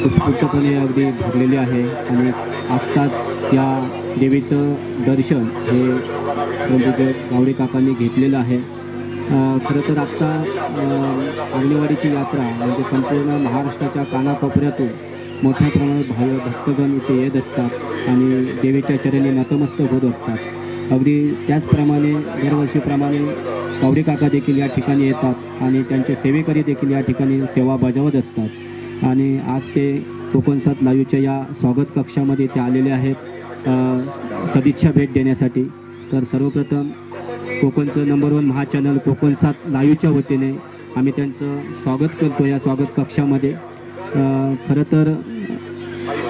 उत्स्फूर्तपणे अगदी भरलेली आहे आणि आजताच या देवीचं दर्शन हे प्रभूजी गावडे काकांनी घेतलेलं आहे. खरं तर आत्ता आंगणेवाडीची यात्रा म्हणजे संपूर्ण महाराष्ट्राच्या कानाकोपऱ्यातून मोठ्या प्रमाणात भक्तगण इथे येत असतात आणि देवीच्या चरणी नतमस्तक होत असतात. अगदी त्याचप्रमाणे दरवर्षीप्रमाणे गावडे काका देखील या ठिकाणी येतात आणि त्यांचे सेवेकरी देखील या ठिकाणी सेवा बजावत असतात आणि आज ते कोकण 7 लाईव्हच्या या स्वागत कक्षामध्ये ते आलेले आहेत सदिच्छा भेट देण्यासाठी. तर सर्वप्रथम कोकणचं नंबर 1 महाचॅनल कोकण 7 लाईव्हच्या वतीने आम्ही त्यांचं स्वागत करतो या स्वागत कक्षामध्ये. खरं तर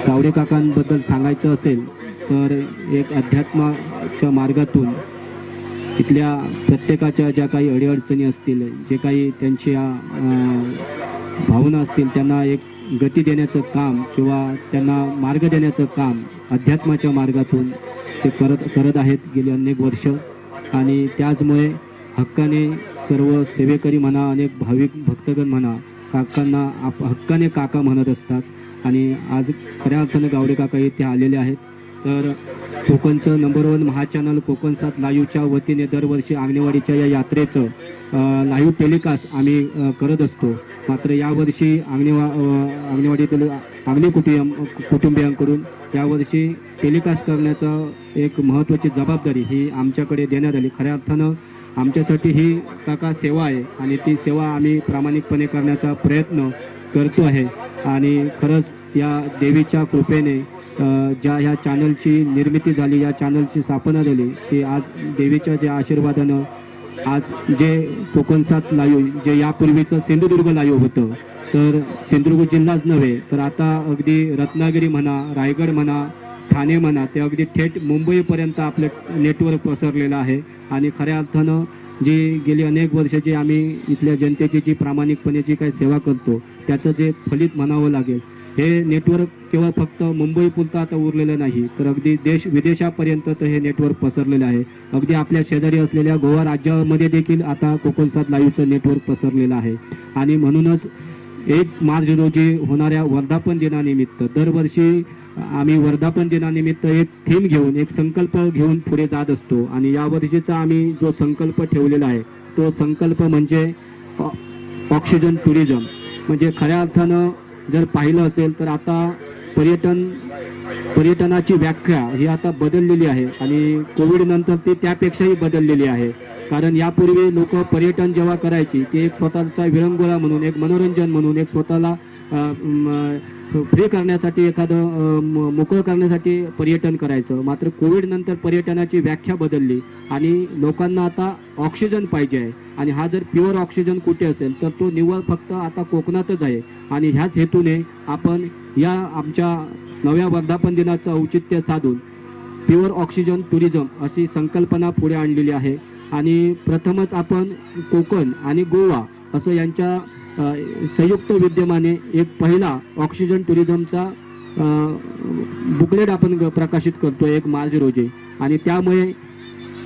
गावडे काकांबद्दल सांगायचं असेल तर एक अध्यात्माच्या मार्गातून इथल्या प्रत्येकाच्या ज्या काही अडीअडचणी असतील, जे काही त्यांच्या भावना असतील त्यांना एक गती देण्याचं काम किंवा त्यांना मार्ग देण्याचं काम अध्यात्माच्या मार्गातून ते करत आहेत गेली अनेक वर्ष आणि त्याचमुळे हक्काने सर्व सेवेकरी म्हणा, अनेक भाविक भक्तगण म्हणा काकांना हक्काने काका म्हणत असतात आणि आज खऱ्या अर्थानं गावडे काका इथे आलेले आहेत. तर कोकणचं नंबर 1 महाचॅनल कोकण 7 लाईव्हच्या वतीने दरवर्षी आंगणेवाडीच्या या यात्रेचं लाईव्ह टेलिकास्ट आम्ही करत असतो. मात्र यावर्षी आंगणेवाडीतील आंगणे कुटुंबियांकडून यावर्षी टेलिकास्ट करण्याचं एक महत्त्वाची जबाबदारी ही आमच्याकडे देण्यात आली. खऱ्या अर्थानं आमच्यासाठी ही काका सेवा आहे आणि ती सेवा आम्ही प्रामाणिकपणे करण्याचा प्रयत्न करतो आहे. आणि खरंच या देवीच्या कृपेने ज्या ह्या चॅनलची निर्मिती झाली, या चॅनलची स्थापना झाली, ती आज देवीच्या ज्या आशीर्वादानं आज जे कोकण 7 लाईव्ह जे यापूर्वीचं सिंधुदुर्ग लाईव्ह होतं, तर सिंधुदुर्ग जिल्हाच नव्हे तर आता अगदी रत्नागिरी म्हणा, रायगड म्हणा, ठाणे म्हणा, ते अगदी थेट मुंबईपर्यंत आपलं नेटवर्क पसरलेलं आहे. आणि खऱ्या अर्थानं जी गेली अनेक वर्षाची आम्ही इथल्या जनतेची जी प्रामाणिकपणे जी काही सेवा करतो त्याचं जे फलित म्हणावं लागेल. हे नेटवर्क केवळ फक्त मुंबईपुरतं आता उरलेलं नाही, तर अगदी देश विदेशापर्यंत तर हे नेटवर्क पसरलेलं आहे. अगदी आपल्या शेजारी असलेल्या गोवा राज्यामध्ये देखील आता कोकण 7 लाईव्हचं नेटवर्क पसरलेलं आहे. आणि म्हणूनच 1 मार्च रोजी होणाऱ्या वर्धापन दिनानिमित्त दरवर्षी आम्ही वर्धापन दिनानिमित्त एक थीम घेऊन, एक संकल्प घेऊन पुढे जात असतो. आणि यावर्षीचा आम्ही जो संकल्प ठेवलेला आहे तो संकल्प म्हणजे ऑक्सिजन टुरिझम. म्हणजे खऱ्या अर्थानं जर पाहिलं असेल तर आता पर्यटनाची व्याख्या ही आता बदललेली आहे आणि कोविड नंतर ती त्यापेक्षाही बदललेली आहे. कारण यापूर्वी लोक पर्यटन जेव्हा करायची ते एक स्वतःचा विरंगुळा म्हणून, एक मनोरंजन म्हणून, एक स्वतःला फ्री करण्यासाठी, एखादं मोकळं करण्यासाठी पर्यटन करायचं. मात्र कोविड नंतर पर्यटनाची व्याख्या बदलली आणि लोकांना आता ऑक्सिजन पाहिजे आहे. आणि हा जर प्युअर ऑक्सिजन कुठे असेल तर तो निव्वळ फक्त आता कोकणातच आहे. आणि ह्याच हेतूने आपण या आमच्या नव्या वर्धापन दिनाचं औचित्य साधून प्युअर ऑक्सिजन टुरिझम अशी संकल्पना पुढे आणलेली आहे. आणि प्रथमच आपण कोकण आणि गोवा असं यांच्या संयुक्त विद्यमाने एक पहिला ऑक्सिजन टुरिझमचा बुकलेट आपण प्रकाशित करतो 1 मार्च रोजी. आणि त्यामुळे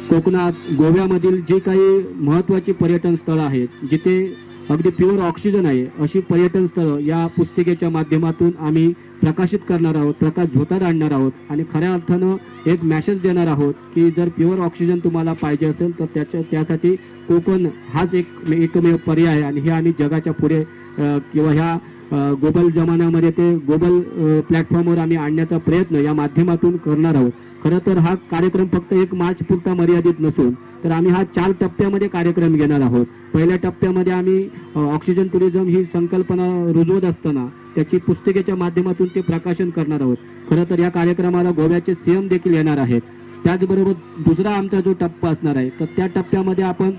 कोकणात, गोव्यामधील जी काही महत्त्वाची पर्यटन स्थळं आहेत, जिथे अगदी प्युअर ऑक्सिजन आहे, अशी पर्यटन स्थळं या पुस्तिकेच्या माध्यमातून आम्ही प्रकाशित करणार आहोत, प्रकाश झोतात आणणार आहोत. आणि खऱ्या अर्थानं एक मॅसेज देणार आहोत की जर प्युअर ऑक्सिजन तुम्हाला पाहिजे असेल तर त्यासाठी कोकण हाच एकमेव पर्याय आहे. आणि हे आम्ही जगाच्या पुढे किंवा ह्या ग्लोबल जमान्यामध्ये ते ग्लोबल प्लॅटफॉर्मवर आम्ही आणण्याचा प्रयत्न या माध्यमातून करणार आहोत. खरं तर हा कार्यक्रम फक्त 1 मार्च पुरता मर्यादित नसून तर आम्ही हा 4 टप्प्यामध्ये कार्यक्रम घेणार आहोत. पहिल्या टप्प्यामध्ये आम्ही ऑक्सिजन टुरिझम ही संकल्पना रुजवत असताना त्याची पुस्तिकेच्या माध्यमातून ते प्रकाशन करणार आहोत. खरं तर या कार्यक्रमाला गोव्याचे सीएम देखील येणार आहेत. त्याचबरोबर दुसरा आमचा जो टप्पा असणार आहे तर त्या टप्प्यामध्ये आपण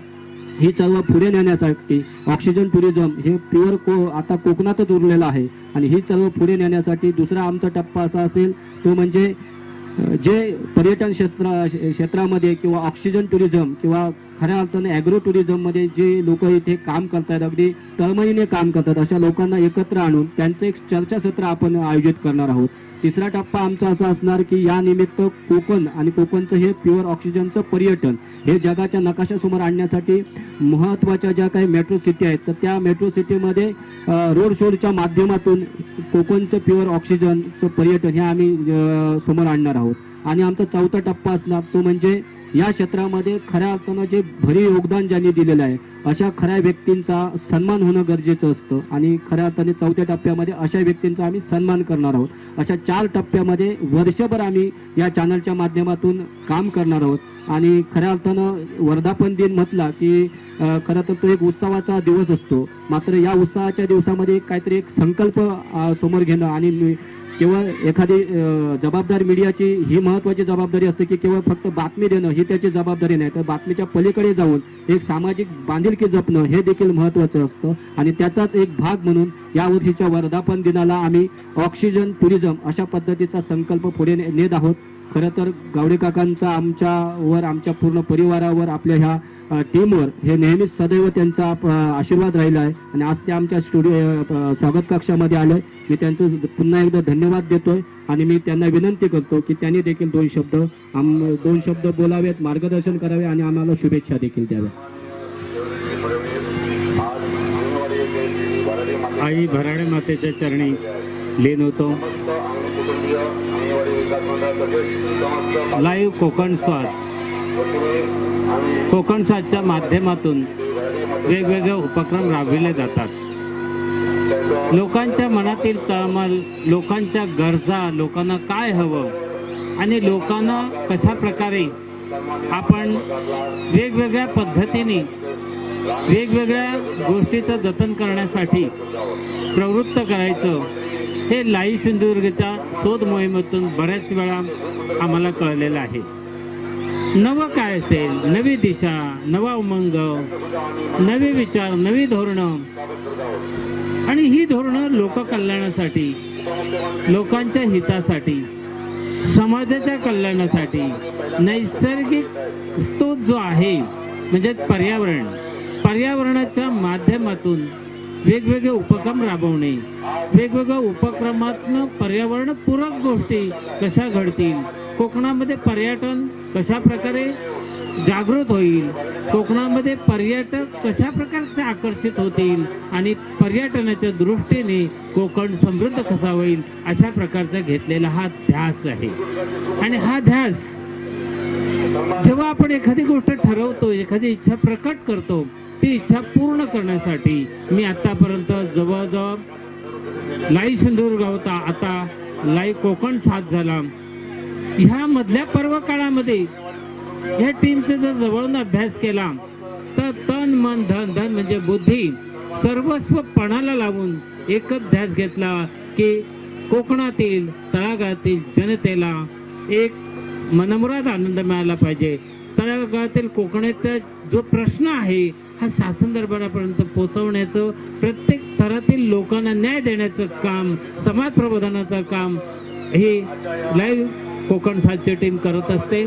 ही चळवळ पुढे नेण्यासाठी ऑक्सिजन टुरिझम हे प्युअर आता कोकणातच उरलेलं आहे. आणि ही चळवळ पुढे नेण्यासाठी दुसरा आमचा टप्पा असा असेल तो म्हणजे जे पर्यटन क्षेत्रामध्ये किंवा ऑक्सिजन टुरिझम किंवा खऱ्या अर्थाने ॲग्रो टुरिझममध्ये जे लोक इथे काम करतात, अगदी तळमळीने काम करतात, अशा लोकांना एकत्र आणून त्यांचं एक चर्चासत्र आपण आयोजित करणार आहोत. तिसरा टप्पा आमचा असा असणार की या निमित्त कोकण आणि कोकणचं हे प्युअर ऑक्सिजनचं पर्यटन हे जगाच्या नकाशासमोर आणण्यासाठी महत्त्वाच्या ज्या काही मेट्रो सिटी आहेत तर त्या मेट्रो सिटीमध्ये रोड शोच्या माध्यमातून कोकणचं प्युअर ऑक्सिजनचं पर्यटन हे आम्ही समोर आणणार आहोत. आणि आमचा चौथा टप्पा असणार तो म्हणजे या क्षेत्रामध्ये खऱ्या अर्थानं जे भरीव योगदान ज्यांनी दिलेलं आहे अशा खऱ्या व्यक्तींचा सन्मान होणं गरजेचं असतं. आणि खऱ्या अर्थाने चौथ्या टप्प्यामध्ये अशा व्यक्तींचा आम्ही सन्मान करणार आहोत. अशा 4 टप्प्यामध्ये वर्षभर आम्ही या चॅनलच्या माध्यमातून काम करणार आहोत. आणि खऱ्या अर्थानं वर्धापन दिन म्हटला की खरं तर तो एक उत्सवाचा दिवस असतो. मात्र या उत्सवाच्या दिवसामध्ये काहीतरी एक संकल्प समोर घेणं आणि केवळ एखादी जबाबदार मीडियाची ही महत्त्वाची जबाबदारी असते की केवळ फक्त बातमी देणं ही त्याची जबाबदारी नाही, तर बातमीच्या पलीकडे जाऊन एक सामाजिक बांधिलकी जपणं हे देखील महत्त्वाचं असतं. आणि त्याचाच एक भाग म्हणून यावर्षीच्या वर्धापन दिनाला आम्ही ऑक्सिजन टुरिझम अशा पद्धतीचा संकल्प पुढे नेत आहोत. खरं तर गावडे काकांचा आमच्यावर, आमच्या पूर्ण परिवारावर, आपल्या ह्या टीमवर हे नेहमीच सदैव त्यांचा आशीर्वाद राहिला आहे. आणि आज ते आमच्या स्वागत कक्षामध्ये आले. मी त्यांचं पुन्हा एकदा धन्यवाद देतोय आणि मी त्यांना विनंती करतो की त्यांनी देखील 2 शब्द बोलावेत, मार्गदर्शन करावे आणि आम्हाला शुभेच्छा देखील द्याव्या. आई भराडे मातेच्या चरणी लीन होतो. लाईव्ह कोकण स्वाद, कोकण स्वादच्या माध्यमातून वेगवेगळे उपक्रम राबविले जातात. लोकांच्या मनातील तळमळ, लोकांच्या गरजा, लोकांना काय हवं आणि लोकांना कशा प्रकारे आपण वेगवेगळ्या पद्धतीने वेगवेगळ्या गोष्टीचं जतन करण्यासाठी प्रवृत्त करायचं, हे लाईव्ह सिंधुदुर्गच्या शोध मोहिमेतून बऱ्याच वेळा आम्हाला कळलेलं आहे. नवं काय असेल, नवी दिशा, नवा उमंग, नवे विचार, नवी धोरणं, आणि ही धोरणं लोककल्याणासाठी, लोकांच्या हितासाठी, समाजाच्या कल्याणासाठी, नैसर्गिक स्रोत जो आहे म्हणजे पर्यावरणाच्या माध्यमातून वेगवेगळे उपक्रम राबवणे, वेगवेगळ्या उपक्रमातून पर्यावरणपूरक गोष्टी कशा घडतील, कोकणामध्ये पर्यटन कशा प्रकारे जागृत होईल, कोकणामध्ये पर्यटक कशा प्रकारचे आकर्षित होतील आणि पर्यटनाच्या दृष्टीने कोकण समृद्ध कसा होईल, अशा प्रकारचा घेतलेला हा ध्यास आहे. आणि हा ध्यास जेव्हा आपण एखादी गोष्ट ठरवतो, एखादी इच्छा प्रकट करतो, ती इच्छा पूर्ण करण्यासाठी मी आतापर्यंत जवळजवळ लाईव्ह सिंधुदुर्ग होता, आता लाईव्ह कोकण साथ झाला. ह्या मधल्या पर्व काळामध्ये ह्या टीमचा जर जवळून अभ्यास केला तर तन मन धन, धन म्हणजे बुद्धी, सर्वस्व पणाला लावून एकच ध्यास घेतला की कोकणातील तळागाळातील जनतेला एक मनमुराद आनंद मिळाला पाहिजे. तळागाळातील कोकणाचा जो प्रश्न आहे हा शासन दरबारापर्यंत पोहोचवण्याचं, प्रत्येक थरातील लोकांना न्याय देण्याचं काम, समाज प्रबोधनाचं काम हे लाईव्ह कोकण साथची टीम करत असते.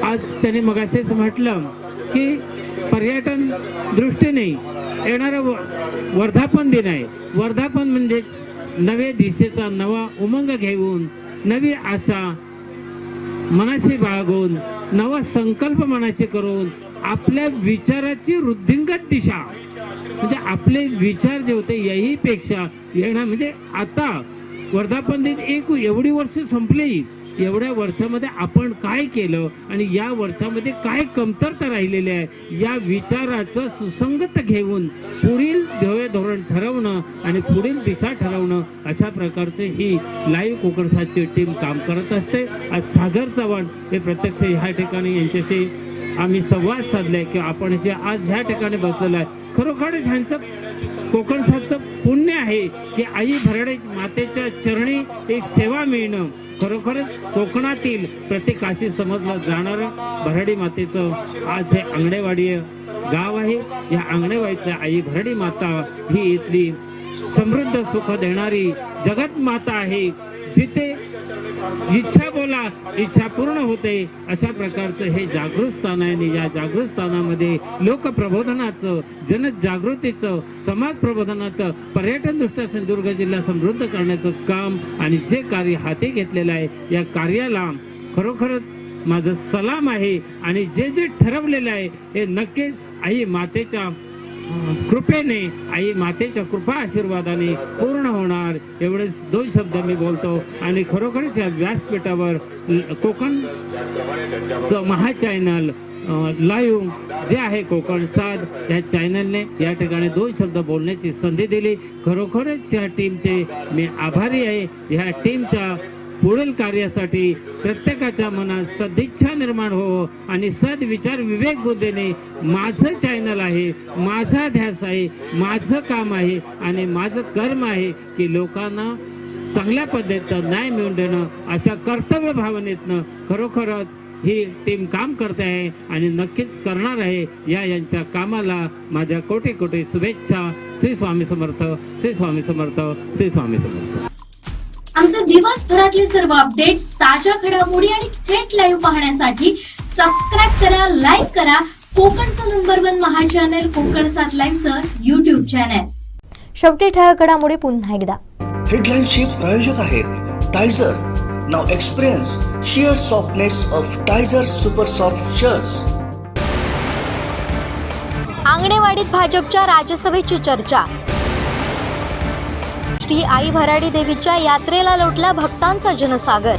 आज त्यांनी मगाशीच म्हटलं की पर्यटन दृष्टीने येणारा वर्धापन दिन आहे. वर्धापन म्हणजे नवे दिशेचा नवा उमंग घेऊन, नवी आशा मनाशी बाळगून, नवा संकल्प मनाशी करून आपल्या विचाराची वृद्धिंगत दिशा, म्हणजे आपले विचार जे होते याहीपेक्षा येणार, म्हणजे आता वर्धापन दिन एवढी वर्ष संपली, एवढ्या वर्षामध्ये आपण काय केलं आणि या वर्षामध्ये काय कमतरता राहिलेली आहे, या विचाराचं सुसंगत घेऊन पुढील ध्येय धोरण ठरवणं आणि पुढील दिशा ठरवणं, अशा प्रकारचे ही लाईव्ह कोकण साथची टीम काम करत असते. आज सागर चव्हाण हे प्रत्यक्ष ह्या ठिकाणी यांच्याशी आम्ही संवाद साधलाय की आपण जे आज ह्या ठिकाणी बसलेलं आहे, खरोखरच ह्यांचं कोकण साथचं पुण्य आहे की आई भराडे मातेच्या चरणी एक सेवा मिळणं. खरोखरच कोकणातील प्रत्येकाशी समजलं जाणारं भराडी मातेचं आज हे आंगणेवाडी गाव आहे. या आंगणेवाडीतल्या आई भराडी माता ही इथली समृद्ध सुख देणारी जगत माता आहे, जिथे इच्छा बोला इच्छा पूर्ण होते, अशा प्रकारचं हे जागृत स्थान आहे. आणि या जागृत स्थानामध्ये लोकप्रबोधनाचं, जनजागृतीचं, समाज प्रबोधनाचं, पर्यटन दृष्ट्या सिंधुदुर्ग जिल्हा समृद्ध करण्याचं काम आणि जे कार्य हाती घेतलेलं आहे, या कार्याला खरोखरच माझं सलाम आहे. आणि जे जे ठरवलेलं आहे हे नक्कीच आई मातेच्या कृपेने, आई मातेच्या कृपा आशीर्वादाने पूर्ण होणार, एवढेच दोन शब्द मी बोलतो. आणि खरोखरच या व्यासपीठावर कोकणचं महा चॅनल लाईव्ह जे आहे कोकण साथ या चॅनलने या ठिकाणी दोन शब्द बोलण्याची संधी दिली. खरोखरच या टीमचे मी आभारी आहे. ह्या टीमच्या पुढील कार्यासाठी प्रत्येकाच्या मनात सदिच्छा निर्माण हो आणि सद्विचार विवेक बुद्धीने माझं चॅनल आहे, माझा ध्यास आहे, माझं काम आहे आणि माझं कर्म आहे की लोकांना चांगल्या पद्धतीनं न्याय मिळवून देणं, अशा कर्तव्य भावनेतनं खरोखरच ही टीम काम करते आहे आणि नक्कीच करणार आहे. यांच्या कामाला माझ्या कोटी कोटी शुभेच्छा. श्री स्वामी समर्थ, श्री स्वामी समर्थ, श्री स्वामी समर्थ. आमचे दिवसभरातले सर्व अपडेट्स, ताज्या घडामोडी आणि थेट लाईव्ह पाहण्यासाठी सबस्क्राईब करा, लाईक करा कोकणचं नंबर 1 महा चॅनल कोकण साथ लाईव्हचं YouTube चॅनल. शेवटी ठळक घडामोडी पुन्हा एकदा. हेडलाईन्सचे प्रायोजक आहेत Tizer. Now experience sheer softness of Tiger Super Soft Shirts. आंगणेवाडीत भाजपच्या राज्यसभेची चर्चा. श्री आई भराडी देवीच्या यात्रेला लोटला भक्तांचा जनसागर.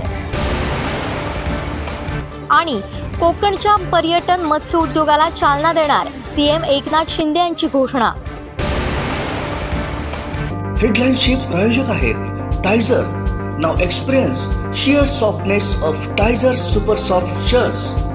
आणि कोकणच्या पर्यटन मत्स्य उद्योगाला चालना देणार सीएम एकनाथ शिंदे यांची घोषणा. हेडलाईन्सचे प्रायोजक आहेत Tizer. Now experience sheer softness of Tizer Super Soft Shirts.